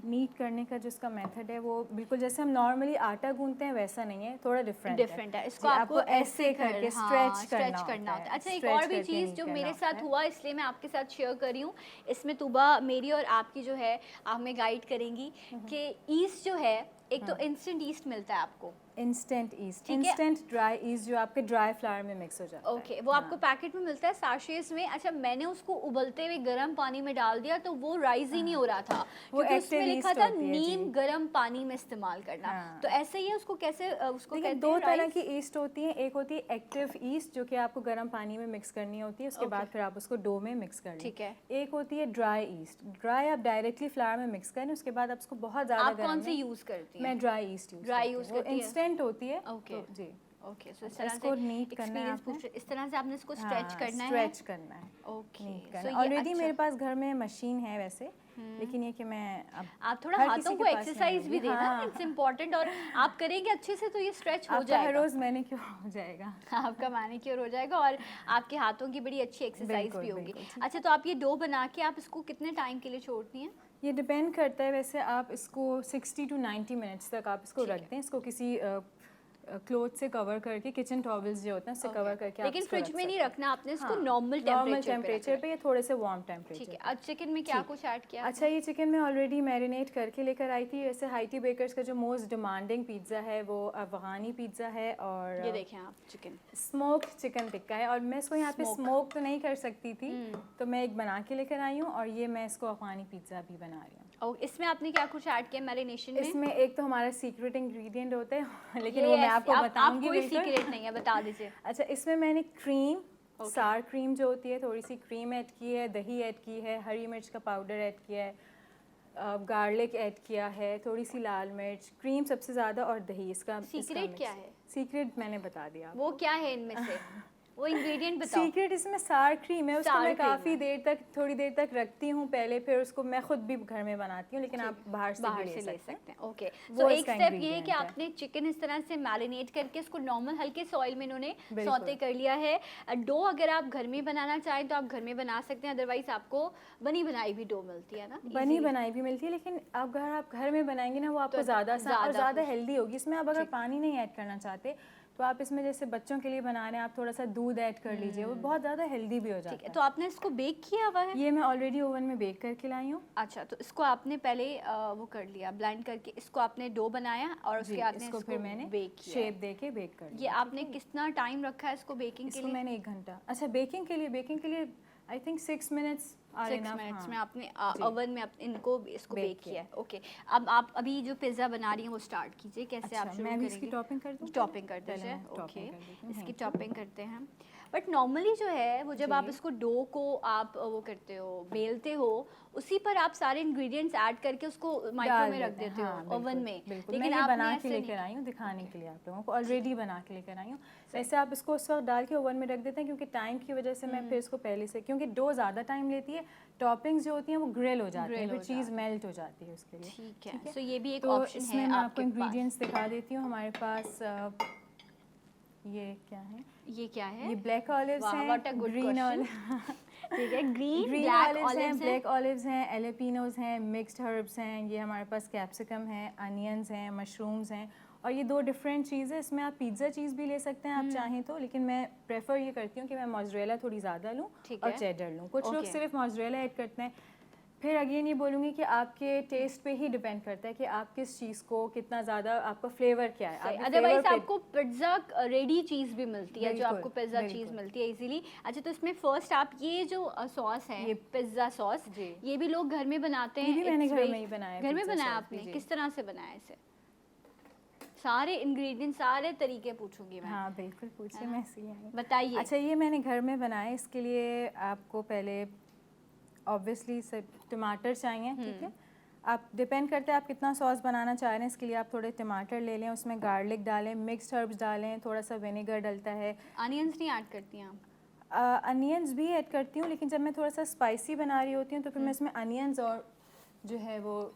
नीट करने का जो इसका मेथड है वो बिल्कुल जैसे हम नॉर्मली आटा गूंथते हैं वैसा नहीं है, थोड़ा डिफरेंट है। इसको आपको ऐसे करके स्ट्रेच करना होता है। अच्छा, एक और भी चीज़ जो मेरे साथ हुआ, इसलिए मैं आपके साथ शेयर कर रही हूँ। इसमें तूबा मेरी और आपकी जो है, आप हमें गाइड करेंगी कि ईस्ट जो है, एक तो इंस्टेंट ईस्ट मिलता है आपको, instant east, instant dry east जो आपके ड्राई फ्लावर में मिक्स हो जाता है। ओके, वो आपको पैकेट में मिलता है सैशेस में। अच्छा, मैंने उसको उबलते हुए गर्म पानी में डाल दिया तो वो राइज ही नहीं हो रहा था, क्योंकि उसमें लिखा था नीम गर्म पानी में इस्तेमाल करना। तो ऐसे ही है, उसको कैसे, उसको कहते हैं 2 तरह की ईस्ट होती है। एक होती है एक्टिव ईस्ट जो कि आपको गर्म पानी में मिक्स करनी होती है, उसके बाद फिर आप उसको डो में मिक्स कर लें, ठीक है। एक होती है ड्राई ईस्ट, ड्राई आप डायरेक्टली फ्लावर में मिक्स करें, उसके बाद आप उसको बहुत ज़्यादा गर्म। कौन सी यूज़ करती हैं? मैं ड्राई ईस्ट यूज़ करती हूँ, इंस्टेंट होती है। ओके जी, ओके। सो इस तरह इसको से नीट करना है आपने, इस तरह से आपने इसको स्ट्रेच करना है, स्ट्रेच करना है। ओके। ऑलरेडी मेरे पास घर में मशीन है वैसे, लेकिन ये कि मैं अब आप थोड़ा हाथों को एक्सरसाइज भी देना, इट्स इम्पोर्टेंट। और आप करेंगे अच्छे से तो ये स्ट्रेच हो जाएगा, हर रोज मैनिक्योर हो जाएगा, आपका मैनिक्योर हो जाएगा और आपके हाथों की बड़ी अच्छी एक्सरसाइज भी होगी। अच्छा, तो आप ये डो बना के आप इसको कितने टाइम के लिए छोड़ती हैं? ये डिपेंड करता है, वैसे आप इसको 60 to 90 मिनट्स तक आप इसको रख दें। इसको किसी क्लोथ से कवर करके, किचन टॉवल्स जो होते हैं उससे कवर करके, लेकिन फ्रिज में नहीं रखना आपने इसको, नॉर्मल टेम्परेचर पे या थोड़े से वार्म टेम्परेचर। ठीक है। आज चिकन में क्या कुछ ऐड किया? अच्छा, ये चिकन मैं ऑलरेडी मैरिनेट करके लेकर आई थी। वैसे हाइटी बेकर्स का जो मोस्ट डिमांडिंग पिज़्ज़ा है वो अफगानी पिज़्ज़ा है, और ये देखें आप, चिकन स्मोक चिकन टिक्का है। और मैं इसको यहाँ पे स्मोक तो नहीं कर सकती थी, तो मैं एक बना के लेकर आई हूँ, और ये मैं इसको अफगानी पिज़्ज़ा भी बना रही हूँ। और इसमें आपने क्या कुछ ऐड किया मैरिनेशन में? इसमें एक तो हमारा सीक्रेट इंग्रेडिएंट होता है, लेकिन वो मैं आपको बताऊंगी। कोई सीक्रेट नहीं है, बता दीजिए। अच्छा, इसमें मैंने क्रीम, सार क्रीम जो होती है, थोड़ी सी क्रीम ऐड की है, दही ऐड की है, हरी मिर्च का पाउडर ऐड किया है, गार्लिक ऐड किया है, थोड़ी सी लाल मिर्च, क्रीम सबसे ज़्यादा, और दही। इसका सीक्रेट क्या है? सीक्रेट मैंने बता दिया। वो क्या है इनमें से? वो इंग्रेडिएंट बताओ। सीक्रेट इसमें सार क्रीम है, उसको सार मैं क्रीम काफ़ी है। देर तक, थोड़ी देर तक रखती हूँ पहले, फिर उसको मैं खुद भी घर में बनाती हूँ, लेकिन आप बाहर से ले सकते हैं। ओके, वो सो एक इसका स्टेप ये है कि ingredient है। आपने चिकन इस तरह से मैरिनेट करके इसको नॉर्मल हल्के से ऑयल में इन्होंने बिल्कुल। सौते कर लिया है। डो अगर आप घर में बनाना चाहें तो आप घर में बना सकते हैं, अदरवाइज आपको बनी बनाई भी डो मिलती है ना, बनी बनाई भी मिलती है, लेकिन अगर आप घर में बनाएंगे ना वो आपको तो ज़्यादा और ज़्यादा ज़्यादा हेल्दी होगी। इसमें आप अगर पानी नहीं ऐड करना चाहते तो आप इसमें जैसे बच्चों के लिए बना रहे हैं, आप थोड़ा सा दूध ऐड कर लीजिए, वो बहुत ज़्यादा हेल्दी भी हो जाता ठीक है। है। तो आपने इसको बेक किया हुआ है? ये मैं ऑलरेडी ओवन में बेक करके लाई हूँ। अच्छा, तो इसको आपने पहले वो कर लिया, ब्लेंड करके इसको आपने डो बनाया और उसके बाद इसको फिर मैंने बेक किया। शेप दे के बेक कर ये लिया। आपने कितना टाइम रखा है इसको बेकिंग के इसको लिए? मैंने 1 घंटा, अच्छा बेकिंग के लिए आई थिंक 6 मिनट्स 6 मिनट्स में आपने ओवन में इसको Bake बेक किया है। ओके, अब आप अभी जो पिज़्ज़ा बना रही हैं वो स्टार्ट कीजिए, कैसे आप अच्छा, शुरू मैं भी करेंगी? इसकी टॉपिंग कर दूँ? टॉपिंग कर पहले दीजिए। मैं ओके, topping कर देती हूँ, इसकी यहीं टॉपिंग करते हैं। बट नॉर्मली जो है वो जब आप इसको डो को आप वो करते हो, बेलते हो, उसी पर आप सारे इंग्रेडिएंट्स ऐड करके उसको माइक्रो में रख देते हो ओवन में, लेकिन मैं ये बना के लेकर आई हूँ दिखाने के लिए आप लोगों को, ऑलरेडी बना के लेकर आई हूँ। वैसे आप इसको उस वक्त डाल के ओवन में रख देते हैं, क्योंकि टाइम की वजह से मैं फिर इसको पहले से, क्योंकि डो ज़्यादा टाइम लेती है, टॉपिंग्स जो होती हैं वो ग्रिल हो जाती हैं, फिर चीज़ मेल्ट हो जाती है उसके लिए। ठीक है, सो ये भी एक तो ऑप्शन इसमें है मैं आपको आपके पास। इंग्रेडिएंट्स दिखा देती हूँ। हमारे पास ये क्या है? ये क्या है? ये ब्लैक ऑलिव्स वाह, हैं, what a good green question. ठीक है, ग्रीन ग्रीन ब्लैक ऑलिव्स हैं, ऑलिव्स हैं। ब्लैक ऑलिव्स हैं, एलेपिनोज हैं, मिक्स्ड हर्ब्स हैं, ये हमारे पास कैप्सिकम है, अनियंस हैं, मशरूम्स हैं, और ये 2 डिफरेंट चीज़ है। इसमें आप पिज़्ज़ा चीज़ भी ले सकते हैं आप चाहें तो, लेकिन मैं प्रेफर ये करती हूँ कि मैं मोज़रेला थोड़ी ज़्यादा लूँ और है। चेडर लूँ। कुछ लोग Okay. सिर्फ मोज़रेला ऐड करते हैं। फिर अगेन ये बोलूँगी कि आपके टेस्ट पे ही डिपेंड करता है कि आप किस चीज़ को कितना ज़्यादा, आपका फ्लेवर क्या है। आपके अदरवाइज flavor पे- आपको पिज्ज़ा रेडी चीज़ भी मिलती है, जो बिल्कुल, आपको पिज़्ज़ा चीज़ बिल्कुल। मिलती है इजीली। अच्छा, तो इसमें फर्स्ट आप ये जो सॉस है, ये पिज़्ज़ा सॉस, जी। ये भी लोग घर में बनाते ये हैं? भी मैंने It's घर very- में ही बनाया है, घर में पिज़्ज़ा बनाया sauce भी, आपने? जी। किस तरह से बनाया इसे? सारे इंग्रेडिएंट, सारे तरीके पूछूंगी मैं। हाँ बिल्कुल, पूछिए, मैं इसीलिए आई हूँ। बताइए। अच्छा, ये मैंने घर में बनाया। इसके लिए आपको पहले ऑब्वियसली सब टमाटर चाहिए, ठीक है। आप डिपेंड करते हैं आप कितना सॉस बनाना चाह रहे हैं। इसके लिए आप थोड़े टमाटर ले लें, उसमें गार्लिक डालें, मिक्स्ड हर्ब्स डालें, थोड़ा सा विनेगर डलता है। अनियंस नहीं ऐड करती हैं आप? अनियंस भी ऐड करती हूँ, लेकिन जब मैं थोड़ा सा स्पाइसी बना रही होती हूँ तो फिर मैं इसमें अनियंस और जो है वो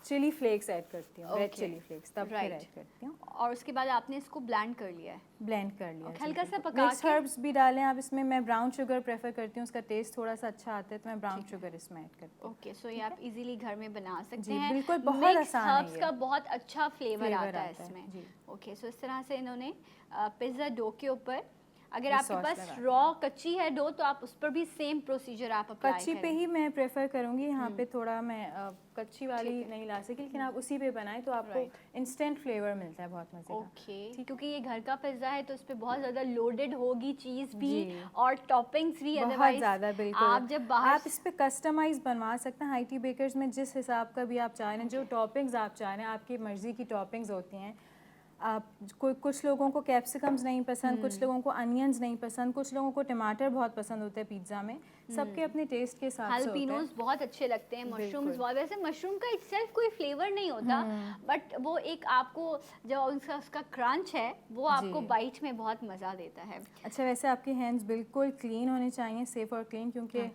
चिली फ्लेक्स ऐड करती हूँ, रेड Okay. चिली फ्लेक्स, तब फिर Right. ऐड करती हूँ। और उसके बाद आपने इसको ब्लेंड कर लिया है? ब्लेंड कर लिया, हल्का सा पका मिक्स के? हर्ब्स भी डालें आप इसमें। मैं ब्राउन शुगर प्रेफर करती हूँ, उसका टेस्ट थोड़ा सा अच्छा आता है, तो मैं ब्राउन शुगर इसमें ऐड करती हूँ। ओके, सो ये आप इजीली घर में बना सकते जी, हैं। बिल्कुल, बहुत Mixed आसान है herbs ये। का बहुत अच्छा फ्लेवर Flavor आता है आता है, इसमें। जी। ओके, सो इस तरह से इन्होंने पिज़्ज़ा डो के ऊपर, अगर ये आपके sauce पास लगा रॉ कच्ची है डो तो आप उस पर भी सेम प्रोसीजर आप अप्लाई कच्ची पे ही मैं प्रेफर करूँगी। यहाँ पे थोड़ा मैं कच्ची वाली नहीं ला सकी, लेकिन आप उसी पे बनाएं तो आपको इंस्टेंट फ्लेवर मिलता है बहुत मज़े का। ओके, क्योंकि ये घर का पिज़्ज़ा है तो इस पे बहुत ज़्यादा लोडेड होगी चीज़ भी जी। और टॉपिंग्स भी। बहुत अदरवाइज ज़्यादा, बिल्कुल। आप जब बाहर आप इस पे कस्टमाइज बनवा सकते हैं हाईटी बेकर्स में, जिस हिसाब का भी आप चाह रहे हैं, जो टॉपिंग्स आप चाह रहे हैं, आपकी मर्ज़ी की टॉपिंग्स होती हैं। आप कुछ लोगों को कैप्सिकम्स नहीं पसंद, कुछ लोगों को अनियंस नहीं पसंद, कुछ लोगों को टमाटर बहुत पसंद होते हैं पिज़्ज़ा में। सबके अपने टेस्ट के हिसाब से होता है। हालपिनोस बहुत अच्छे लगते हैं, मशरूम्स बहुत। वैसे मशरूम का इटसेल्फ कोई फ्लेवर नहीं होता, बट वो एक आपको जो उसका क्रंच है वो आपको बाइट में बहुत मज़ा देता है। अच्छा, वैसे आपके हैंड्स बिल्कुल क्लीन होने चाहिए, सेफ और क्लीन, क्योंकि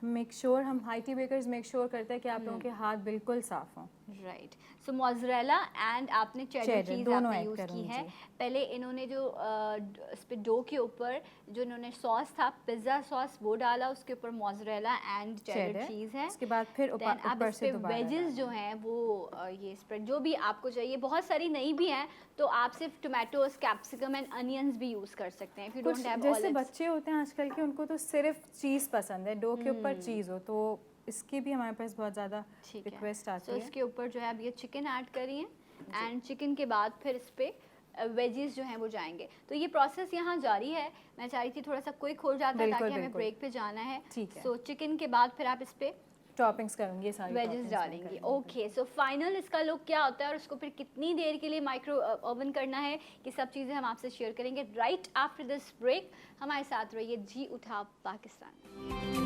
मेक श्योर हम हाईटी बेकर्स मेक श्योर करते हैं कि आप लोगों के हाथ बिल्कुल साफ़ हों। राइट, सो मोज़रेला एंड आपने चेडर चीज़ दोनों आपने ऐड यूज़ की करूँगी, है। जी। पहले इन्होंने जो इस पे डो के ऊपर जो इन्होंने सॉस था, पिज़्ज़ा सॉस, वो डाला, उसके ऊपर मोज़रेला एंड चेडर चीज़ है। उसके बाद फिर Then आप ऊपर इस से पे दोबारा वेजेस जो हैं वो ये स्प्रेड जो भी आपको चाहिए, बहुत सारी नहीं भी हैं तो आप सिर्फ टोमेटोज, कैप्सिकम एंड अनियंस भी यूज़ कर सकते हैं। इफ यू कुछ डोंट हैव जैसे ऑलिव्स। बच्चे होते हैं आजकल के, उनको तो सिर्फ चीज़ पसंद है, डो के ऊपर चीज़ हो, तो इसकी भी हमारे पास बहुत ज़्यादा ठीक है, रिक्वेस्ट आती सो है। इसके ऊपर जो है अब ये चिकन ऐड करिए एंड चिकन के बाद फिर इस पे वेजीज जो हैं वो जाएंगे। तो ये प्रोसेस यहाँ जारी है। मैं चाह रही थी थोड़ा सा क्विक हो जाता बिल्कुल, ताकि हमें बिल्कुल। ब्रेक पे जाना है। ठीक है। सो चिकन के बाद फिर आप इस पे टॉपिंग्स करूँगी, सारी वेजेस toppings मैं डालेंगी। करूँगी। ओके, सो फाइनल इसका लुक क्या होता है और उसको फिर कितनी देर के लिए माइक्रो ओवन करना है, ये सब चीज़ें हम आपसे शेयर करेंगे राइट आफ्टर दिस ब्रेक। हमारे साथ रहिए जी उठा Pakistan.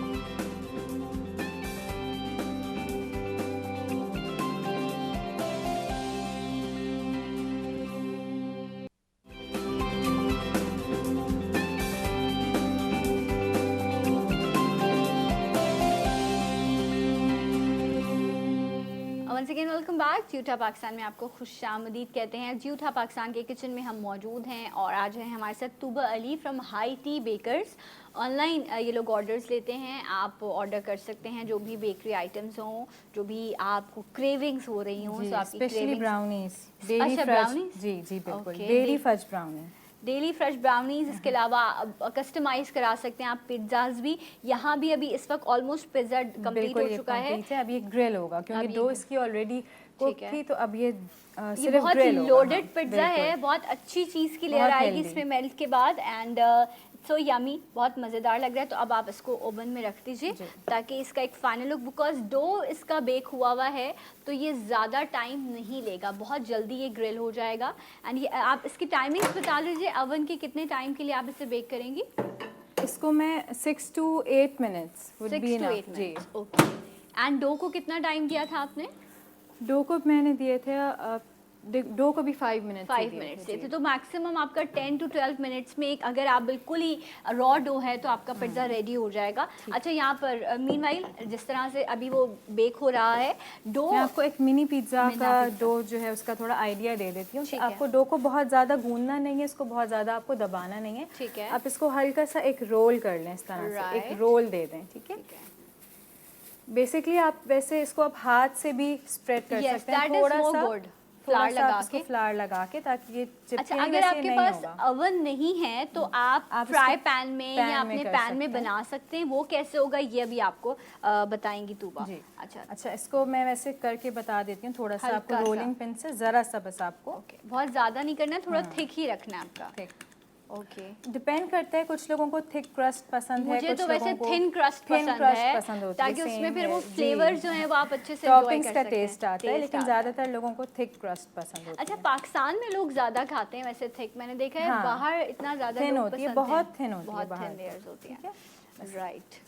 Once again welcome back. जियूठा पाकिस्तान में आपको खुशामदीद कहते हैं। जियूठा पाकिस्तान के किचन में हम मौजूद हैं और आज है हमारे साथ Tooba Ali from high tea bakers. Online ये लोग ऑर्डर्स लेते हैं, आप ऑर्डर कर सकते हैं जो भी बेकरी आइटम्स हों, जो भी आपको क्रेविंग्स हो रही हों। जी, तो आपकी स्पेशली cravings- ब्राउनीज, डेरी अच्छा, फ्रेश। brownies? जी जी बिल्कुल, Okay, dairy fudge brownie. Daily fresh brownies, इसके अलावा कस्टमाइज़ करा सकते हैं आप पिज़्ज़ाज़ भी। यहाँ भी अभी इस वक्त ऑलमोस्ट पिज़्ज़ा कंप्लीट बिल्कुल हो ये चुका है। complete है। अब ये ग्रिल होगा क्योंकि अब ये डो grill- इसकी ऑलरेडी कुक ठीक है। थी, तो अब ये ये सिर्फ बहुत ग्रिल होगा। लोडेड हाँ, पिज्ज़ा है, बिल्कुल। बहुत अच्छी चीज़ की लेयर बहुत आएगी healthy। इसमें मेल्ट के बाद एंड सो यमी, बहुत मज़ेदार लग रहा है। तो अब आप इसको ओवन में रख दीजिए जी। ताकि इसका एक फाइनल लुक, बिकॉज डो इसका बेक हुआ है तो ये ज़्यादा टाइम नहीं लेगा, बहुत जल्दी ये ग्रिल हो जाएगा। एंड ये आप इसकी टाइमिंग्स बता लीजिए, ओवन के कितने टाइम के लिए आप इसे बेक करेंगी? इसको मैं 6 to 8 minutes would 6 be to 8 enough. जी, मिनट्स, ओके। एंड डो को कितना टाइम दिया था आपने? डो को मैंने दिए थे डो को भी 5 मिनट्स 5 मिनट्स से तो मैक्सिमम आपका 10 to 12 मिनट्स में एक, अगर आप बिल्कुल ही रॉ डो है तो आपका पिज्ज़ा रेडी हो जाएगा। अच्छा, यहाँ पर मीनवाइल जिस तरह से अभी वो बेक हो रहा है डो, मैं आपको एक मिनी पिज्ज़ा मिनी का पिज़्ज़ा। डो जो है उसका थोड़ा आइडिया दे देती हूँ। ठीक है। आपको डो को बहुत ज़्यादा गूंदना नहीं है, इसको बहुत ज़्यादा आपको दबाना नहीं है। ठीक है। आप इसको हल्का सा एक रोल कर लें, इस तरह से Right। एक रोल दे दें। ठीक है। ठीक है। बेसिकली आप वैसे इसको आप हाथ से भी स्प्रेड कर Yes, सकते हैं, that is थोड़ा more सा good। थोड़ा फ्लावर सा लगा आप इसको के। फ्लावर लगा के, ताकि ये अच्छा, चिपके अगर वैसे आपके नहीं पास होगा। अवन नहीं है तो आप आप फ्राई इसको पैन में पैन या में अपने कर पैन में सकते हैं। बना सकते हैं। वो कैसे होगा ये अभी आपको बताएंगी तूबा। जी। अच्छा, अच्छा, इसको मैं वैसे करके बता देती हूँ, थोड़ा सा हल्का आपको सा। रोलिंग पिन से ज़रा सा बस आपको। ओके, बहुत ज़्यादा नहीं करना है, थोड़ा हाँ। थिक ही रखना है आपका। ठीक, ओके। डिपेंड करता है, कुछ लोगों को थिक क्रस्ट पसंद है, मुझे कुछ तो वैसे लोगों को थिन क्रस्ट thin पसंद crust है पसंद होती है, ताकि उसमें same फिर है, वो जी। फ्लेवर जो है वो आप अच्छे से enjoy टॉपिंग्स कर का सकते हैं। टेस्ट आता है, Taste लेकिन आता है। ज़्यादातर लोगों को थिक क्रस्ट पसंद होती अच्छा, है। पाकिस्तान में लोग ज़्यादा खाते हैं वैसे थिक, मैंने देखा है हाँ। बाहर इतना ज़्यादा Thin लोग होती है, पसंद बहुत हैं। thin होती है बहुत बाहर थिन तो। लेयर्स होती ठीक हैं, राइट।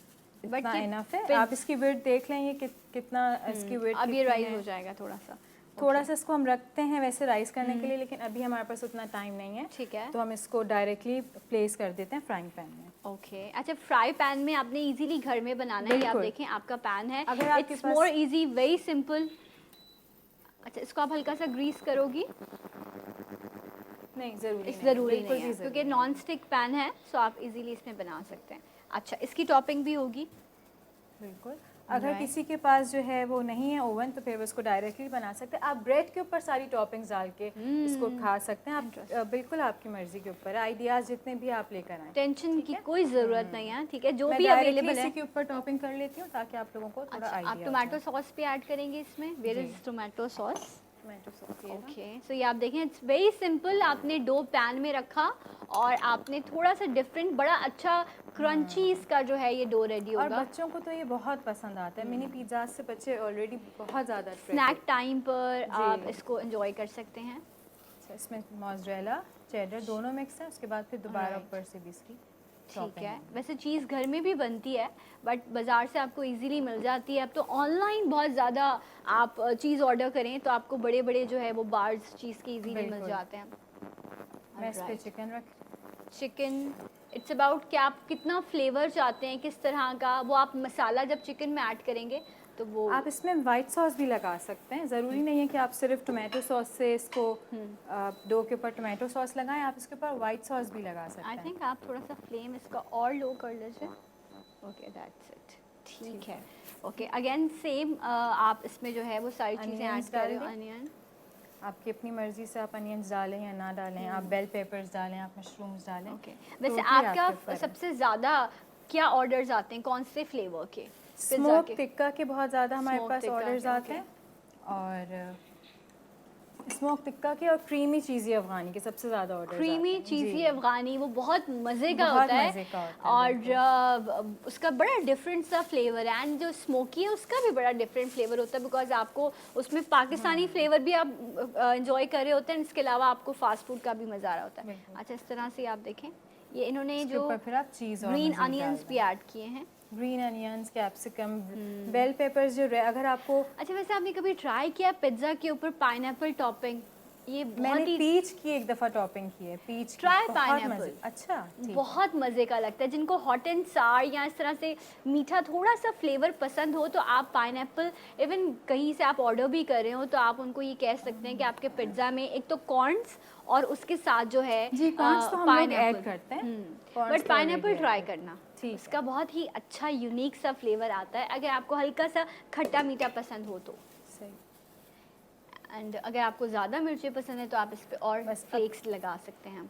इतना ये इनफ है। पिज- आप इसकी विड्थ देख लें, ये कितना इसकी विड्थ अब ये राइज हो जाएगा थोड़ा सा। थोड़ा सा इसको हम रखते हैं वैसे राइस करने के लिए, लेकिन अभी हमारे पास उतना टाइम नहीं है, ठीक है। तो हम इसको डायरेक्टली प्लेस कर देते हैं फ्राइंग पैन में। ओके। अच्छा, फ्राई पैन में आपने इजीली घर में बनाना है, ये आप बिल्कुल। देखें आपका पैन है, अगर आपके it's pass- more easy, very simple. अच्छा, इसको आप हल्का सा ग्रीस करोगी? नहीं, ज़रूरी ज़रूरी बिल्कुल नहीं भी है ज़रूरी क्योंकि नॉन स्टिक पैन है, सो आप इजीली इसमें बना सकते हैं। अच्छा, इसकी टॉपिंग भी होगी? बिल्कुल। अगर Right। किसी के पास जो है वो नहीं है ओवन, तो फिर वो इसको डायरेक्टली बना सकते हैं। आप ब्रेड के ऊपर सारी टॉपिंग्स डाल के इसको खा सकते हैं। आप बिल्कुल आपकी मर्जी के ऊपर है, आइडियाज़ जितने भी आप लेकर आएँ। टेंशन की कोई ज़रूरत नहीं है, ठीक है, जो मैं भी डायरेक्टली अवेलेबल है। इसी के ऊपर टॉपिंग कर लेती हूँ ताकि आप लोगों को थोड़ा अच्छा, आप आइडिया टोमेटो सॉस भी ऐड करेंगे इसमें? वेयर जी। Is tomato sauce? Tomato sauce. Okay, so ये आप देखें, इट्स वेरी सिंपल। आपने डो पैन में रखा और आपने थोड़ा सा डिफरेंट, बड़ा अच्छा क्रंची इसका जो है ये डो रेडी और होगा। बच्चों को तो ये बहुत पसंद आता है। मिनी पिज़्ज़ा से बच्चे ऑलरेडी बहुत ज़्यादा स्नैक टाइम पर जी। आप इसको एंजॉय कर सकते हैं। अच्छा, इसमें मोज़रेला चेडर दोनों मिक्स है, उसके बाद फिर दोबारा Right। ऊपर से भी इसकी ठीक topping है, वैसे चीज़ घर में भी बनती है बट बाज़ार से आपको इजीली मिल जाती है। अब तो ऑनलाइन बहुत ज़्यादा आप चीज़ ऑर्डर करें तो आपको बड़े बड़े जो है वो बार्स चीज़ के इजीली मिल बिल्कुल। जाते हैं। मैं इस पे Alright। चिकन रख चिकन, इट्स अबाउट कि आप कितना फ्लेवर चाहते हैं, किस तरह का वो आप मसाला जब चिकन में ऐड करेंगे तो वो आप इसमें वाइट सॉस भी लगा सकते हैं। ज़रूरी नहीं है कि आप सिर्फ टोमेटो सॉस से इसको डो के ऊपर टोमेटो सॉस लगाएं, आप इसके ऊपर वाइट सॉस भी लगा सकते आई हैं। थिंक आप थोड़ा सा फ्लेम इसका और लो कर लीजिए। ओके, दैट्स इट, ठीक है। ओके, अगेन सेम आप इसमें जो है वो सारी चीज़ें ऐड Onions कर रहे हो। डाल दें। अनियन, आपकी अपनी मर्ज़ी से आप अनियंस डालें या ना डालें, आप बेल पेपर्स डालें, आप मशरूम्स डालें। ओके। वैसे Totally आपके आपका ऊपर है। सबसे ज़्यादा क्या ऑर्डर्स आते हैं, कौन से फ्लेवर के? पिज़्ज़ा स्मोक के? टिक्का के बहुत ज़्यादा हमारे Smoke पास टिक्का ऑर्डर्स के, आते हैं, और स्मोक टिक्का के और क्रीमी चीज़ी अफ़गानी के सबसे ज़्यादा ऑर्डर्स आते हैं। क्रीमी चीज़ी जी। अफ़गानी, वो बहुत मज़े का बहुत होता है मज़े का होता है, और उसका बड़ा डिफरेंट सा फ्लेवर है। एंड जो स्मोकी है उसका भी बड़ा डिफरेंट फ्लेवर होता है, बिकॉज आपको उसमें पाकिस्तानी फ्लेवर भी आप इंजॉय कर रहे होते हैं, इसके अलावा आपको फास्ट फूड का भी मज़ा आ रहा होता है। बिल्कुल। अच्छा, इस तरह से आप देखें, ये इन्होंने इसके जो ऊपर फिर आप चीज़ और ग्रीन मज़ीद अनियंस डाल भी ऐड किए हैं। दें। Green onions, capsicum, bell peppers जो अगर आपको अच्छा, वैसे आपने कभी ट्राई किया पिज़्ज़ा के ऊपर पाइनएप्पल टॉपिंग? ये बहुत मैंने ही पीच की एक दफ़ा टॉपिंग की है, पीच की Try बहुत pineapple. मज़े। अच्छा, ठीक। बहुत मज़े का लगता है। जिनको हॉट एंड सार या इस तरह से मीठा थोड़ा सा फ्लेवर पसंद हो तो आप पाइनएप्पल, इवन कहीं से आप ऑर्डर भी कर रहे हो तो आप उनको ये कह सकते हैं कि आपके पिज्ज़ा में एक तो कॉर्न्स और उसके साथ जो है जी, कॉर्न्स तो हम लोग ऐड करते हैं। कॉर्न्स बट तो पाइनएप्पल already ट्राई add करते करना, ठीक इसका बहुत ही अच्छा यूनिक सा फ्लेवर आता है अगर आपको हल्का सा खट्टा मीठा पसंद हो तो। हैं। सही। एंड अगर आपको ज़्यादा मिर्चें पसंद है तो आप इस पे और बस अब- फ्लेक्स लगा सकते हैं।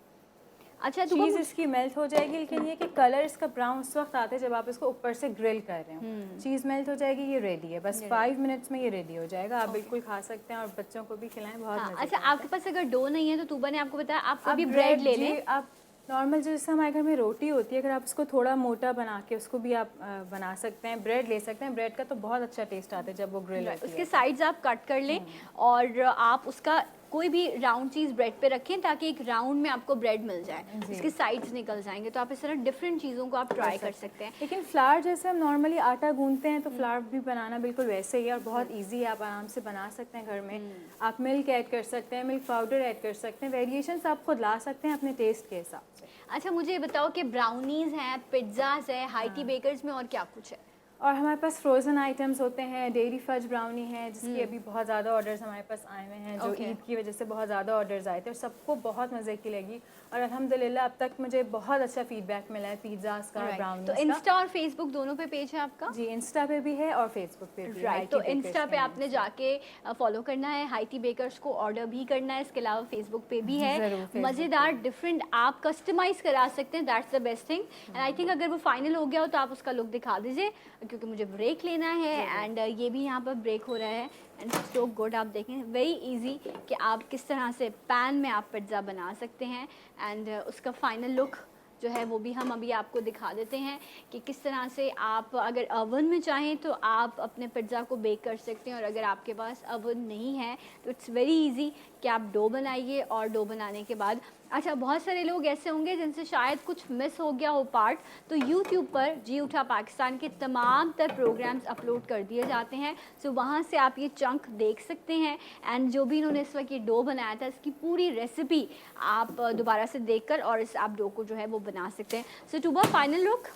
अच्छा तो चीज़ इसकी मेल्ट हो जाएगी, लेकिन ये कि कलर इसका ब्राउन उस वक्त आता है जब आप इसको ऊपर से ग्रिल कर रहे हो। चीज़ मेल्ट हो जाएगी, ये रेडी है, बस 5 मिनट्स में ये रेडी हो जाएगा। आप बिल्कुल खा सकते हैं और बच्चों को भी खिलाएं, बहुत हाँ, मज़े अच्छा का आपके पास अगर डो नहीं है तो तूबा ने आपको बताया आप आप कभी ब्रेड ले जी, लें। आप नॉर्मल जैसे हमारे घर में रोटी होती है, अगर आप इसको थोड़ा मोटा बना के उसको भी आप बना सकते हैं। ब्रेड ले सकते हैं, ब्रेड का तो बहुत अच्छा टेस्ट आता है जब वो ग्रिल होती उसके है। साइड्स आप कट कर लें और आप उसका कोई भी राउंड चीज़ ब्रेड पे रखें ताकि एक राउंड में आपको ब्रेड मिल जाए, इसके साइड्स निकल जाएंगे। तो आप इस तरह डिफरेंट चीज़ों को आप ट्राई कर सकते हैं। लेकिन फ्लावर जैसे हम नॉर्मली आटा गूंथते हैं तो फ्लावर भी बनाना बिल्कुल वैसे ही है और बहुत इजी है, आप आराम से बना सकते हैं घर में। आप मिल्क ऐड कर सकते हैं, मिल्क पाउडर ऐड कर सकते हैं, वेरिएशंस आप खुद ला सकते हैं अपने टेस्ट के हिसाब से। अच्छा मुझे ये बताओ कि ब्राउनीज़ हैं, पिज्ज़ाज़ है, हाईटी बेकर्स में और क्या कुछ है? और हमारे पास फ्रोज़न आइटम्स होते हैं, डेयरी फज ब्राउनी है जिसकी अभी बहुत ज़्यादा ऑर्डर्स हमारे पास आए हुए हैं, जो ईद की वजह से बहुत ज़्यादा ऑर्डर्स आए थे और सबको बहुत मज़े की लगी। और अल्हम्दुलिल्लाह अब तक मुझे बहुत अच्छा फीडबैक मिला है पिज़्ज़ाज़ का, ब्राउनीज़ तो का। इंस्टा और फेसबुक दोनों पे पेज है आपका? जी, इंस्टा पे भी है और फेसबुक पे भी है। राइट, तो IT Bakers इंस्टा पे के नाम आपने से। जाके फॉलो करना है, हाईटी बेकर्स को ऑर्डर भी करना है। इसके अलावा फेसबुक पे भी है, ज़रूर, Facebook मज़ेदार डिफरेंट आप कस्टमाइज़ करा सकते हैं। That's the best thing. And I think अगर वो फाइनल हो गया हो तो आप उसका लुक दिखा दीजिए क्योंकि मुझे ब्रेक लेना है। एंड ये भी यहाँ पर ब्रेक हो रहा है एंड सो गुड। आप देखें वेरी इजी कि आप किस तरह से पैन में आप पिज़्ज़ा बना सकते हैं एंड उसका फाइनल लुक जो है वो भी हम अभी आपको दिखा देते हैं कि किस तरह से आप अगर ओवन में चाहें तो आप अपने पिज़्ज़ा को बेक कर सकते हैं और अगर आपके पास ओवन नहीं है तो इट्स वेरी इजी कि आप डो बनाइए और डो बनाने के बाद अच्छा बहुत सारे लोग ऐसे होंगे जिनसे शायद कुछ मिस हो गया हो पार्ट, तो यूट्यूब पर जी उठा पाकिस्तान के तमाम तर प्रोग्राम्स अपलोड कर दिए जाते हैं। सो वहाँ से आप ये चंक देख सकते हैं एंड जो भी इन्होंने इस वक्त ये डो बनाया था इसकी पूरी रेसिपी आप दोबारा से देखकर और इस आप डो को जो है वो बना सकते हैं। सो टूबा फाइनल लुक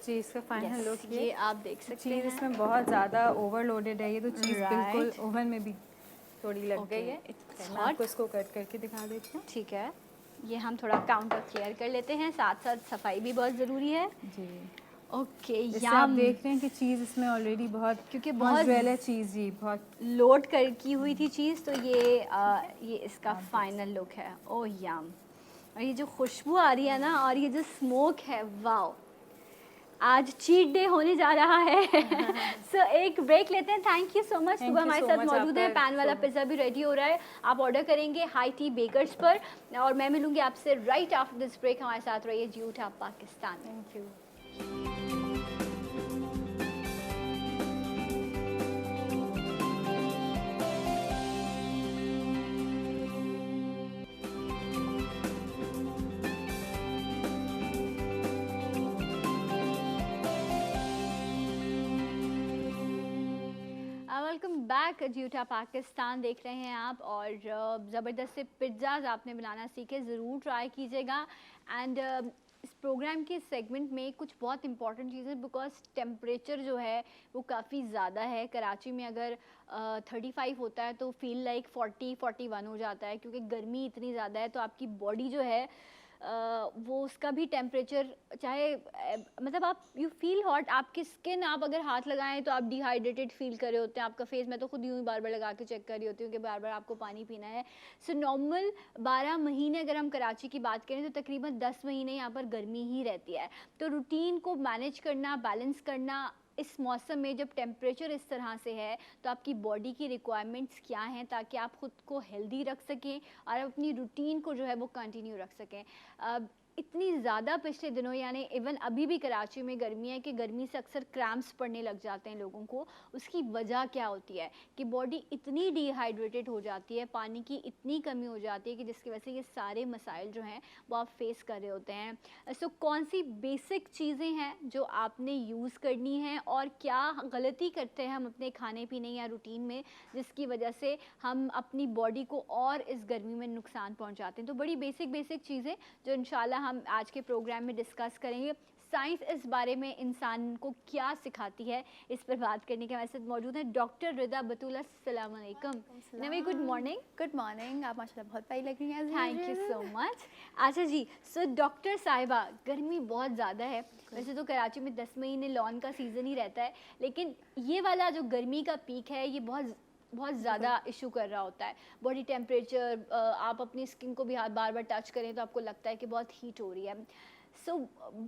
जी, इसका फाइनल लुक ये आप देख सकते चीज़ हैं। इसमें बहुत ज़्यादा ओवरलोडेड है, ये तो चीज़ Right. बिल्कुल ओवन में भी थोड़ी लग गई है। It's मैं आपको इसको कट करके दिखा देती हूँ। ठीक है, ये हम थोड़ा काउंटर क्लियर कर लेते हैं, साथ साथ सफाई भी बहुत ज़रूरी है। जी, ओके, जैसे आप देख रहे हैं कि चीज़ इसमें ऑलरेडी बहुत क्योंकि बहुत बहुत वेल है चीज़ जी, बहुत लोड कर की हुई थी चीज़, तो ये इसका फाइनल लुक है। ओह यम, और ये जो खुशबू आ रही है ना और ये जो स्मोक है, वाओ, आज चीट डे होने जा रहा है। सो एक ब्रेक लेते हैं। Thank you so much. Thank सुबह you हमारे so साथ much मौजूद है, आपका पैन वाला so पिज़्ज़ा भी रेडी हो रहा है, आप ऑर्डर करेंगे हाईटी बेकर्स पर और मैं मिलूंगी आपसे राइट आफ्टर दिस ब्रेक। हमारे साथ रहिए जी उठा Pakistan. Thank you. Welcome back जी उठा पाकिस्तान देख रहे हैं आप और ज़बरदस्त से पिज़्ज़ाज़ आपने बनाना सीखे, ज़रूर ट्राई कीजिएगा। एंड इस प्रोग्राम के सेगमेंट में कुछ बहुत इंपॉर्टेंट चीज़ें, बिकॉज टेम्परेचर जो है वो काफ़ी ज़्यादा है। कराची में अगर 35 होता है तो फील लाइक 40-41 हो जाता है क्योंकि गर्मी इतनी ज़्यादा है। तो आपकी बॉडी जो है वो उसका भी टेम्परेचर चाहे मतलब आप यू फील हॉट, आपकी स्किन आप अगर हाथ लगाएं तो आप डिहाइड्रेटेड फील कर रहे होते हैं। आपका फेस, मैं तो खुद यूँ ही बार बार lगा के चेक कर रही होती हूँ कि बार बार आपको पानी पीना है। सो नॉर्मल 12 महीने अगर हम कराची की बात करें तो तकरीबन 10 महीने यहाँ पर गर्मी ही रहती है। तो रूटीन को मैनेज करना, बैलेंस करना इस मौसम में जब टेम्परेचर इस तरह से है तो आपकी बॉडी की रिक्वायरमेंट्स क्या हैं ताकि आप ख़ुद को हेल्दी रख सकें और अपनी रूटीन को जो है वो कंटिन्यू रख सकें। इतनी ज़्यादा पिछले दिनों यानी इवन अभी भी कराची में गर्मी है कि गर्मी से अक्सर क्रैम्प्स पड़ने लग जाते हैं लोगों को। उसकी वजह क्या होती है कि बॉडी इतनी डिहाइड्रेटेड हो जाती है, पानी की इतनी कमी हो जाती है कि जिसकी वजह से ये सारे मसाइल जो हैं वो आप फेस कर रहे होते हैं। सो कौन सी बेसिक चीज़ें हैं जो आपने यूज़ करनी है और क्या गलती करते हैं हम अपने खाने पीने या रूटीन में जिसकी वजह से हम अपनी बॉडी को और इस गर्मी में नुकसान पहुंचाते हैं? तो बड़ी बेसिक चीज़ें जो इंशाल्लाह हम आज के प्रोग्राम में डिस्कस करेंगे। साइंस इस बारे में इंसान को क्या सिखाती है, इस पर बात करने के हमारे साथ मौजूद है डॉक्टर रिदा बतूल। अस्सलाम वालेकुम। नवी गुड मॉर्निंग। गुड मॉर्निंग, आप माशाल्लाह बहुत प्यारी लग रही हैं। Thank you so much. अच्छा जी, सो डॉक्टर साहिबा, गर्मी बहुत ज़्यादा है। वैसे तो कराची में 10 महीने लॉन का सीज़न ही रहता है, लेकिन ये वाला जो गर्मी का पीक है ये बहुत ज़्यादा इशू कर रहा होता है। बॉडी टेम्परेचर, आप अपनी स्किन को भी हाथ बार बार टच करें तो आपको लगता है कि बहुत हीट हो रही है। सो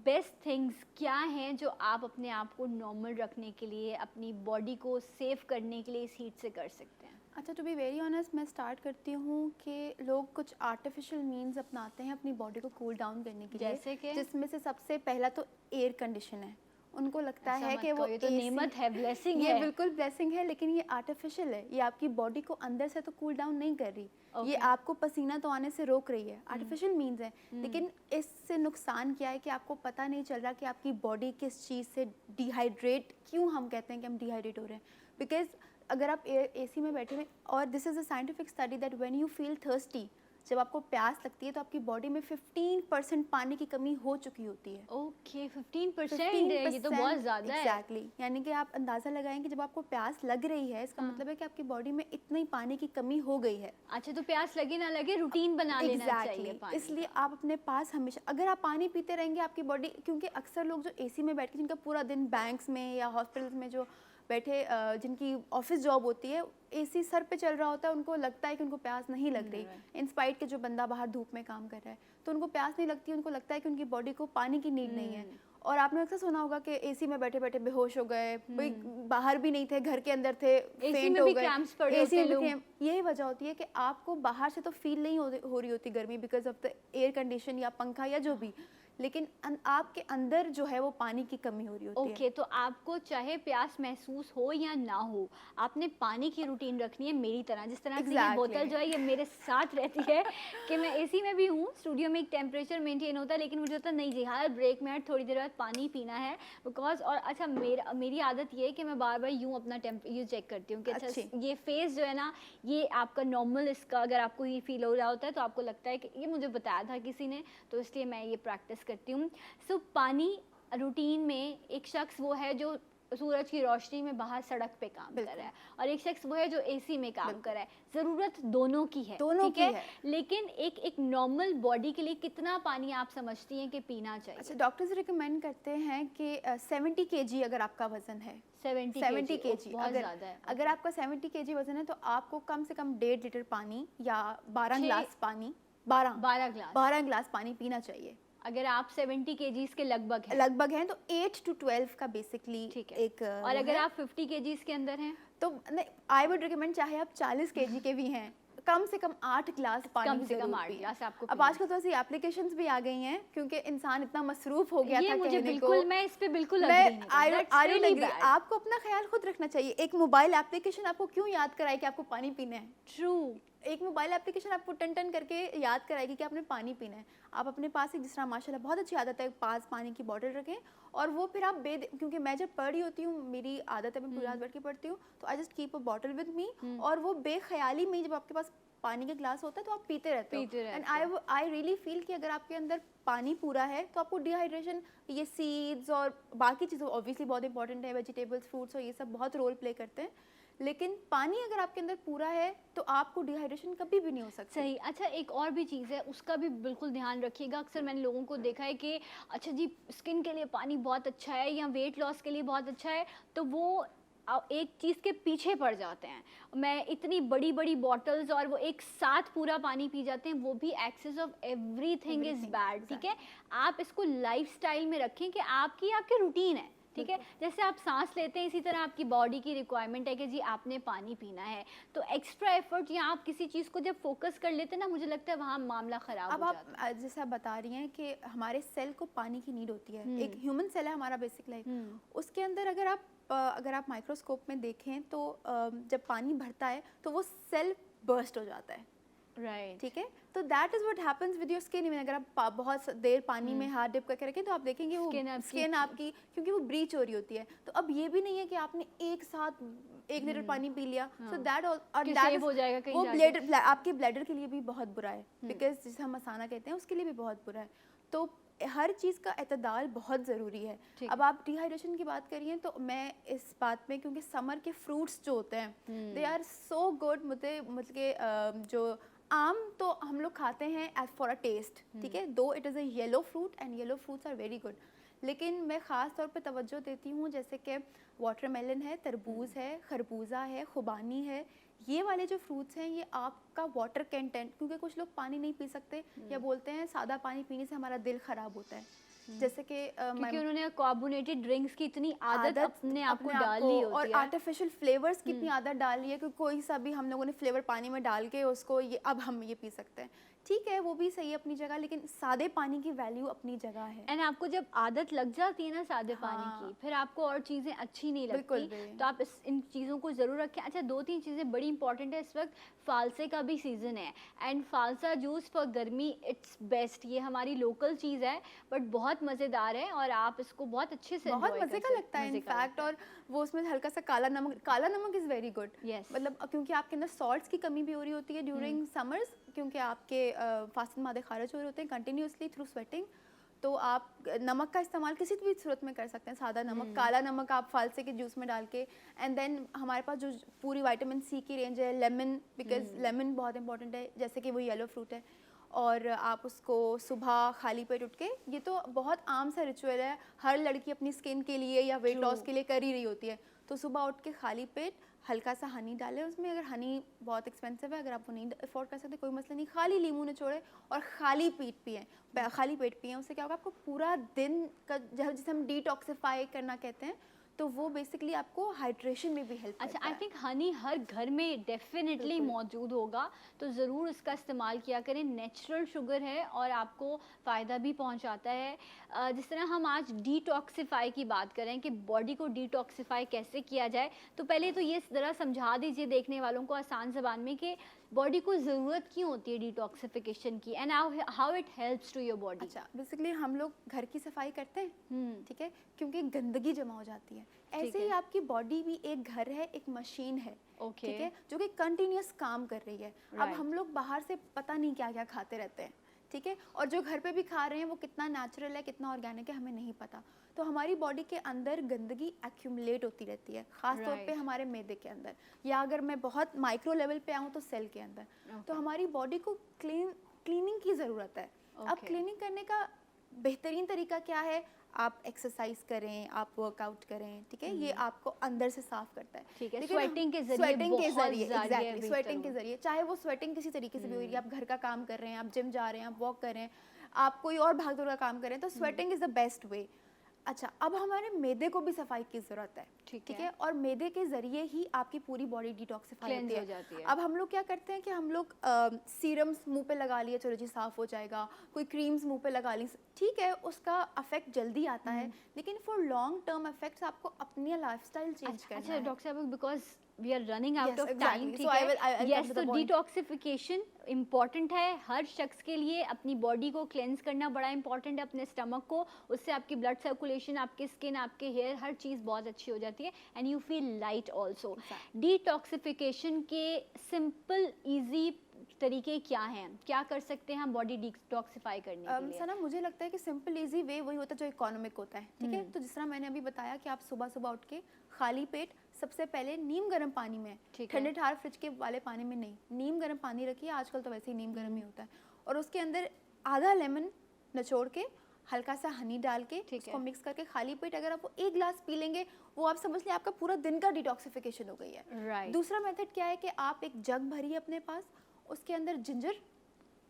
बेस्ट थिंग्स क्या हैं जो आप अपने आप को नॉर्मल रखने के लिए, अपनी बॉडी को सेव करने के लिए इस हीट से कर सकते हैं? अच्छा, टू बी वेरी ऑनेस्ट, मैं स्टार्ट करती हूँ कि लोग कुछ आर्टिफिशियल मीन्स अपनाते हैं अपनी बॉडी को कूल डाउन करने के लिए, जैसे कि जिसमें से सबसे पहला तो एयर कंडीशन है। उनको लगता है कि वो ये तो नेमत है, ब्लेसिंग ये है। बिल्कुल ब्लेसिंग है, लेकिन ये आर्टिफिशियल है। ये आपकी बॉडी को अंदर से तो कूल डाउन नहीं कर रही, ये आपको पसीना तो आने से रोक रही है। आर्टिफिशियल मीन्स है, लेकिन इससे नुकसान क्या है कि आपको पता नहीं चल रहा कि आपकी बॉडी किस चीज़ से डिहाइड्रेट, क्यों हम कहते हैं कि हम डिहाइड्रेट हो रहे हैं। बिकॉज अगर आप एसी में बैठे हुए, और this is a scientific study that when you feel thirsty, जब आपको प्यास लगती है तो आपकी बॉडी में 15% पानी की कमी हो चुकी होती है। ओके, 15%, ये तो बहुत ज़्यादा है। एग्जैक्टली, यानी कि आप अंदाज़ा लगाएं कि जब आपको प्यास लग रही है, इसका मतलब है कि आपकी बॉडी में इतनी पानी की कमी हो गई है। अच्छा, तो प्यास लगे ना लगे रूटीन बना लेना चाहिए पानी इसलिए का। आप अपने पास हमेशा, अगर आप पानी पीते रहेंगे आपकी बॉडी, क्योंकि अक्सर लोग जो एसी में बैठ के, जिनका पूरा दिन बैंक्स में या हॉस्पिटल्स में जो बैठे, जिनकी ऑफिस जॉब होती है, एसी सर पे चल रहा होता है, उनको लगता है कि उनको प्यास नहीं लग रही, इंस्पाइट के जो बंदा बाहर धूप में काम कर रहा है तो उनको प्यास नहीं लगती, उनको लगता है कि उनकी बॉडी को पानी की नीड नहीं है। और आपने अक्सर सुना होगा कि एसी में बैठे बैठे बेहोश हो गए, कोई बाहर भी नहीं थे, घर के अंदर थे, फेंट हो गए, एसी में। यही वजह होती है कि आपको बाहर से तो फील नहीं हो रही होती गर्मी because of the air condition या पंखा या जो भी, लेकिन आपके अंदर जो है वो पानी की कमी हो रही होती है। ओके, तो आपको चाहे प्यास महसूस हो या ना हो, आपने पानी की रूटीन रखनी है मेरी तरह, जिस तरह से ये बोतल जो है ये मेरे साथ रहती है कि मैं एसी में भी हूँ, स्टूडियो में एक टेम्परेचर मेंटेन होता है, लेकिन मुझे होता नहीं जी हर ब्रेक में थोड़ी देर बाद पानी पीना है बिकॉज। और अच्छा, मेरी आदत ये है कि मैं बार बार यूँ अपना ये चेक करती हूँ कि अच्छा ये फेस जो है ना ये आपका नॉर्मल, इसका अगर आपको ये फील हो रहा होता है तो आपको लगता है कि ये मुझे बताया था किसी ने, तो इसलिए मैं ये प्रैक्टिस करती हूँ। सो पानी रूटीन में एक शख्स वो है जो सूरज की रोशनी में बाहर सड़क पे काम कर रहा है, और एक शख्स वो है जो एसी में काम कर रहा है। ज़रूरत दोनों की है, दोनों की है। लेकिन एक नॉर्मल बॉडी के लिए कितना पानी आप समझती हैं कि पीना चाहिए? अच्छा, डॉक्टर्स रिकमेंड करते हैं कि 70 kg अगर आपका वजन है, 70 kg बहुत ज़्यादा है। अगर आपका 70 kg वजन है तो आपको कम से कम 1.5 लीटर पानी या 12 ग्लास पानी, 12 ग्लास पानी पीना चाहिए। अगर आप 70 kgs के लगभग हैं तो 8 to 12 का बेसिकली एक। और अगर आप 50 kgs के अंदर हैं तो आई वुड रिकमेंड, चाहे आप 40 kg के भी हैं, कम से कम 8 ग्लास पानी कम से कम 8 ग्लास आपको। अब आजकल तो ऐसी एप्लीकेशंस भी आ गई हैं क्योंकि इंसान इतना मसरूफ हो गया था मुझे कहने बिल्कुल को। मैं इस पे बिल्कुल एग्री नहीं। आपको अपना ख्याल खुद रखना चाहिए। एक मोबाइल एप्लीकेशन आपको क्यों याद कराए कि आपको पानी पीना है? ट्रू, एक मोबाइल एप्लीकेशन आपको टन करके याद कराएगी कि आपने पानी पीना है। आप अपने पास एक, जिस तरह माशाल्लाह बहुत अच्छी आदत है, पास पानी की बॉटल रखें, और वो फिर आप क्योंकि मैं जब पढ़ रही होती हूँ, मेरी आदत है मैं पूरी रात बैठ के पढ़ती हूँ, तो I just keep a bottle with me, और वो बेख्याली में जब आपके पास पानी का ग्लास होता है तो आप पीते रहते हो। एंड आई रियली फील कि अगर आपके अंदर पानी पूरा है तो आपको डिहाइड्रेशन, ये सीड्स और बाकी चीज़ें ऑब्वियसली बहुत इंपॉर्टेंट है, वेजिटेबल्स, फ्रूट्स और ये सब बहुत रोल प्ले करते हैं, लेकिन पानी अगर आपके अंदर पूरा है तो आपको डिहाइड्रेशन कभी भी नहीं हो सकती। सही। अच्छा, एक और भी चीज़ है, उसका भी बिल्कुल ध्यान रखिएगा। अक्सर मैंने लोगों को देखा है कि अच्छा जी स्किन के लिए पानी बहुत अच्छा है या वेट लॉस के लिए बहुत अच्छा है, तो वो एक चीज़ के पीछे पड़ जाते हैं। मैं इतनी बड़ी बड़ी बॉटल्स और वो एक साथ पूरा पानी पी जाते हैं, वो भी excess of everything is bad. ठीक है, आप इसको लाइफस्टाइल में रखें कि आपकी रूटीन है, ठीक है। जैसे आप सांस लेते हैं इसी तरह आपकी बॉडी की रिक्वायरमेंट है कि जी आपने पानी पीना है, तो एक्स्ट्रा एफर्ट या आप किसी चीज़ को जब फोकस कर लेते हैं ना, मुझे लगता है वहाँ मामला ख़राब अब हो आप जाता है। जैसे आप बता रही हैं कि हमारे सेल को पानी की नीड होती है, एक ह्यूमन सेल है हमारा बेसिक लाइफ, उसके अंदर अगर आप माइक्रोस्कोप में देखें तो जब पानी भरता है तो वो सेल बर्स्ट हो जाता है, राइट। ठीक है। तो that is what happens with your skin. अगर आप बहुत देर पानी में हाथ डिप करके रखें तो आप देखेंगे वो स्किन आपकी क्योंकि वो ब्रीच हो रही होती है। तो अब ये भी नहीं है कि आपने एक साथ 1 लीटर पानी पी लिया, सो दैट हो जाएगा कहीं वो जाके। आपके ब्लैडर के लिए भी बहुत बुरा है, बिकॉज जिसे हम मसाना कहते हैं उसके लिए भी बहुत बुरा है। तो हर चीज़ का एतदाल बहुत ज़रूरी है। अब आप डिहाइड्रेशन की बात करिए तो मैं इस बात में, क्योंकि समर के फ्रूट्स जो होते हैं दे आर सो गुड, मतलब के जो आम तो हम लोग खाते हैं एज फॉर अ टेस्ट, ठीक है, though it is a yellow fruit and yellow fruits are very good, लेकिन मैं ख़ास तौर पे तवज्जो देती हूँ जैसे कि वाटरमेलन है, तरबूज है, खरबूजा है, खुबानी है, ये वाले जो फ्रूट्स हैं ये आपका वाटर कंटेंट, क्योंकि कुछ लोग पानी नहीं पी सकते या बोलते हैं सादा पानी पीने से हमारा दिल ख़राब होता है, जैसे कि क्योंकि उन्होंने कार्बोनेटेड ड्रिंक्स की इतनी आदत अपने आप को डाल ली होती और है, आर्टिफिशियल फ्लेवर्स की इतनी आदत डाल ली है कि कोई सा भी हम लोगों ने फ्लेवर पानी में डाल के उसको ये अब हम ये पी सकते हैं, ठीक है, वो भी सही है अपनी जगह, लेकिन सादे पानी की वैल्यू अपनी जगह है। एंड आपको जब आदत लग जाती है ना सादे पानी की, फिर आपको और चीज़ें अच्छी नहीं लगती, तो आप इन चीज़ों को ज़रूर रखें। अच्छा, 2-3 चीज़ें बड़ी इंपॉर्टेंट है, इस वक्त फालसे का भी सीज़न है एंड फालसा जूस फॉर गर्मी इट्स बेस्ट। ये हमारी लोकल चीज़ है बट बहुत मज़ेदार है और आप इसको बहुत अच्छे से बहुत मज़े का लगता है इनफैक्ट, और वो उसमें हल्का सा काला नमक इज़ वेरी गुड, मतलब क्योंकि आपके अंदर सॉल्ट्स की कमी भी हो रही होती है ड्यूरिंग समर्स, क्योंकि आपके फास्टिंग मादे खारिज हो रहे होते हैं कंटिन्यूसली थ्रू स्वेटिंग, तो आप नमक का इस्तेमाल किसी भी सूरत में कर सकते हैं, सादा नमक, काला नमक आप फालसे के जूस में डाल के, एंड देन हमारे पास जो पूरी विटामिन सी की रेंज है, लेमन, बिकॉज लेमन बहुत इंपॉर्टेंट है, जैसे कि वो येलो फ्रूट है, और आप उसको सुबह खाली पेट उठ के, ये तो बहुत आम सा रिचुअल है, हर लड़की अपनी स्किन के लिए या वेट लॉस के लिए कर ही रही होती है, तो सुबह उठ के खाली पेट हल्का सा हनी डालें उसमें, अगर हनी बहुत एक्सपेंसिव है, अगर आप वो नहीं अफोर्ड कर सकते कोई मसला नहीं, खाली नींबू निचोड़े और खाली पेट पिएं, उससे क्या होगा आपको पूरा दिन का जिसे हम डिटॉक्सिफाई करना कहते हैं, तो वो बेसिकली आपको हाइड्रेशन में भी हेल्प अच्छा, आई थिंक हनी हर घर में डेफिनेटली मौजूद होगा, तो ज़रूर इसका इस्तेमाल किया करें। नेचुरल शुगर है और आपको फ़ायदा भी पहुंचाता है। जिस तरह हम आज डिटॉक्सिफाई की बात करें कि बॉडी को डिटॉक्सिफाई कैसे किया जाए, तो पहले तो ये ज़रा समझा दीजिए देखने वालों को आसान ज़बान में कि बॉडी को ज़रूरत क्यों होती है डिटॉक्सिफिकेशन की and how it helps to your body. अच्छा, बेसिकली हम लोग घर की सफाई करते हैं, ठीक है, क्योंकि गंदगी जमा हो जाती है, ऐसे ही आपकी बॉडी भी एक घर है, एक मशीन है, ठीक है, जो कि कंटिन्यूस काम कर रही है। अब हम लोग बाहर से पता नहीं क्या क्या खाते रहते हैं, ठीक है, और जो घर पे भी खा रहे हैं वो कितना नेचुरल है, कितना ऑर्गेनिक है, हमें नहीं पता, तो हमारी बॉडी के अंदर गंदगी एक्यूमुलेट होती रहती है, खास तौर पे हमारे मैदे के अंदर, या अगर मैं बहुत माइक्रो लेवल पे आऊँ तो सेल के अंदर, तो हमारी बॉडी को क्लीनिंग की ज़रूरत है। अब क्लीनिंग करने का बेहतरीन तरीका क्या है, आप एक्सरसाइज करें, आप वर्कआउट करें, ठीक है, ये आपको अंदर से साफ करता है, ठीक है, स्वेटिंग के जरिए, एग्जैक्टली, स्वेटिंग के जरिए, चाहे वो स्वेटिंग किसी तरीके से भी हो रही है, आप घर का काम कर रहे हैं, आप जिम जा रहे हैं, आप वॉक कर रहे हैं, आप कोई और भाग दौड़ का काम कर रहे हैं, तो sweating is the best way. अच्छा, अब हमारे मैदे को भी सफाई की ज़रूरत है, ठीक है, और मैदे के ज़रिए ही आपकी पूरी बॉडी डिटॉक्सिफाई होती है। अब हम लोग क्या करते हैं कि हम लोग सीरम्स मुंह पे लगा लिए, चलो जी साफ़ हो जाएगा, कोई क्रीम्स मुंह पे लगा ली, ठीक है, उसका अफेक्ट जल्दी आता है, लेकिन फॉर लॉन्ग टर्म इफेक्ट्स आपको अपनी लाइफस्टाइल चेंज करना है। अच्छा डॉक्टर साहब, because we are running out of time, ठीक so है, यस, तो डिटॉक्सिफिकेशन इम्पॉर्टेंट है हर शख्स के लिए, अपनी बॉडी को क्लेंस करना बड़ा इंपॉर्टेंट है, अपने स्टमक को, उससे आपकी ब्लड सर्कुलेशन, आपकी स्किन, आपके हेयर, हर चीज़ बहुत अच्छी हो जाती है and you feel light also. Detoxification के सिंपल ईजी तरीके क्या हैं, क्या कर सकते हैं हम बॉडी डिटॉक्सिफाई करने के लिए? सना, मुझे लगता है कि सिंपल इजी वे वही होता है जो इकोनॉमिक होता है, ठीक है, तो जिस तरह मैंने अभी बताया कि आप सुबह सुबह उठ के खाली पेट सबसे पहले नीम गर्म पानी में, ठंडे ठार फ्रिज के वाले पानी में नहीं, नीम गर्म पानी रखिए, आजकल तो वैसे ही नीम गर्म ही होता है, और उसके अंदर आधा लेमन निचोड़ के, हल्का सा हनी डाल के उसको मिक्स करके खाली पेट अगर आप वो 1 गिलास पी लेंगे, वो आप समझ लें आपका पूरा दिन का डिटॉक्सिफिकेशन हो गई है। दूसरा मेथड क्या है कि आप एक जग भरिए अपने पास, उसके अंदर जिंजर,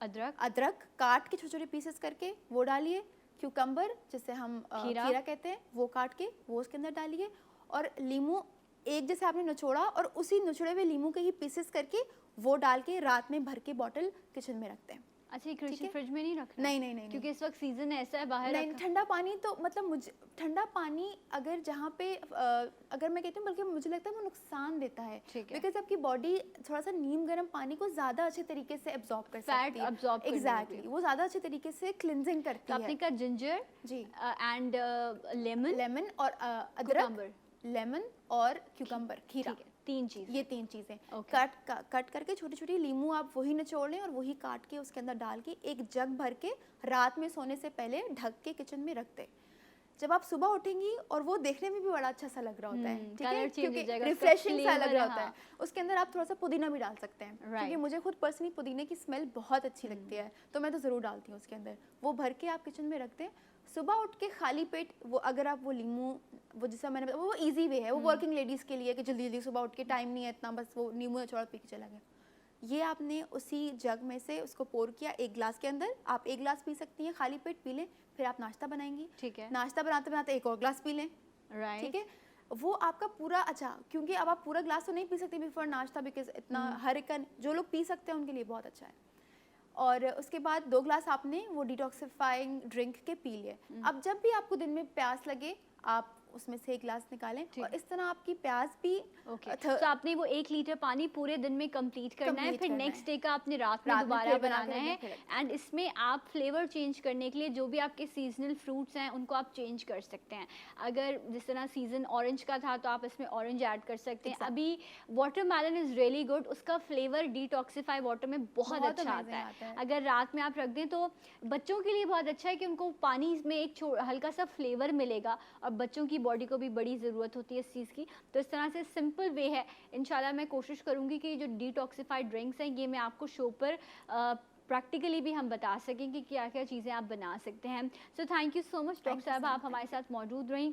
अदरक काट के छोटे छोटे पीसेस करके वो डालिए, क्यूकम्बर जिसे हम खीरा कहते हैं वो काट के वो उसके अंदर डालिए, और लीमू एक जैसे आपने निचोड़ा और उसी निचोड़े हुए लीमू के ही पीसेस करके वो डाल के रात में भर के बॉटल किचन में रखते हैं। अच्छा, ये फ्रिज में नहीं रखना? नहीं नहीं नहीं क्योंकि इस वक्त सीजन ऐसा है बाहर नहीं, ठंडा पानी तो मतलब मुझे ठंडा पानी अगर जहाँ पे अगर मैं कहती हूँ, बल्कि मुझे लगता है वो नुकसान देता है, बिकॉज आपकी बॉडी थोड़ा सा नीम गर्म पानी को ज़्यादा अच्छे तरीके से एब्जॉर्ब कर सकती है, एब्जॉर्ब एग्जैक्टली वो ज़्यादा अच्छे तरीके से क्लिनजिंग करती है। आपने कहा जिंजर जी एंड लेमन और अदरक, लेमन और क्यूकम्बर, खीरा, तीन चीज़, ये तीन चीज़ें कट करके छोटी छोटी लीमू आप वही निचोड़ लें और वही काट के उसके अंदर डाल के एक जग भर के रात में सोने से पहले ढक के किचन में रख दें। जब आप सुबह उठेंगी और वो देखने में भी बड़ा अच्छा सा लग रहा होता है, ठीक है, क्योंकि रिफ्रेशिंग सा लग रहा होता है। उसके अंदर आप थोड़ा सा पुदीना भी डाल सकते हैं, क्योंकि मुझे खुद पर्सनली पुदीने की स्मेल बहुत अच्छी लगती है, तो मैं तो ज़रूर डालती हूँ उसके अंदर। वो भर के आप किचन में रख दें। सुबह उठ के खाली पेट वो अगर आप वो लीमू, वो जैसा मैंने बताया, वो इजी वे है, वो वर्किंग लेडीज़ के लिए कि जल्दी जल्दी सुबह उठ के टाइम नहीं है इतना, बस वो नींबू निचोड़ पी के चला गया। ये आपने उसी जग में से उसको पोर किया एक ग्लास के अंदर, आप एक ग्लास पी सकती हैं, खाली पेट पी लें। फिर आप नाश्ता बनाएंगी, ठीक है, नाश्ता बनाते बनाते एक और ग्लास पी लें, राइट, ठीक है। वो आपका पूरा, अच्छा क्योंकि अब आप पूरा ग्लास तो नहीं पी सकती बिफोर नाश्ता, बिकॉज इतना हर एक, जो लोग पी सकते हैं उनके लिए बहुत अच्छा है। और उसके बाद 2 ग्लास आपने वो डिटॉक्सिफाइंग ड्रिंक के पी लिए। अब जब भी आपको दिन में प्यास लगे आप उसमें से 1 ग्लास निकालें, और इस तरह आपकी प्यास भी तो आपने वो 1 लीटर पानी पूरे दिन में कंप्लीट करना है, फिर नेक्स्ट डे का आपने रात में दोबारा बनाना है। एंड इसमें आप फ्लेवर चेंज करने के लिए जो भी आपके सीजनल फ्रूट्स हैं उनको आप चेंज कर सकते हैं। अगर जिस तरह सीजन ऑरेंज का था तो आप इसमें ऑरेंज ऐड कर सकते हैं। अभी वाटरमेलन इज़ रियली गुड, उसका फ्लेवर डिटॉक्सिफाई वाटर में बहुत अच्छा आता है। अगर रात में आप रख दें तो बच्चों के लिए बहुत अच्छा है कि उनको पानी में एक हल्का सा फ्लेवर मिलेगा, और बच्चों की बॉडी को भी बड़ी ज़रूरत होती है इस चीज़ की। तो इस तरह से सिंपल वे है। इंशाल्लाह मैं कोशिश करूँगी कि जो डिटॉक्सिफाइड ड्रिंक्स हैं ये मैं आपको शो पर प्रैक्टिकली भी हम बता सकें कि क्या क्या चीज़ें आप बना सकते हैं। So thank you so much doctor साहब, आप हमारे साथ मौजूद रहीं।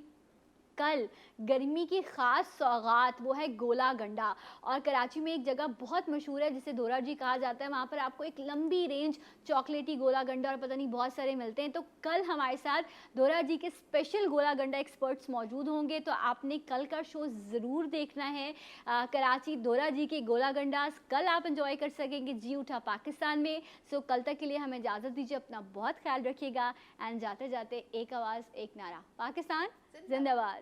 कल गर्मी की ख़ास सौगात वो है गोला गंडा, और कराची में एक जगह बहुत मशहूर है जिसे दोरा जी कहा जाता है, वहाँ पर आपको एक लंबी रेंज चॉकलेटी गोला गंडा और पता नहीं बहुत सारे मिलते हैं। तो कल हमारे साथ दोरा जी के स्पेशल गोला गंडा एक्सपर्ट्स मौजूद होंगे, तो आपने कल का शो ज़रूर देखना है। कराची दोरा जी के गोला गंडास कल आप इंजॉय कर सकेंगे जी उठा पाकिस्तान में। सो कल तक के लिए हमें इजाज़त दीजिए, अपना बहुत ख्याल रखिएगा। एंड जाते जाते एक आवाज़ एक नारा, पाकिस्तान जिंदाबाद।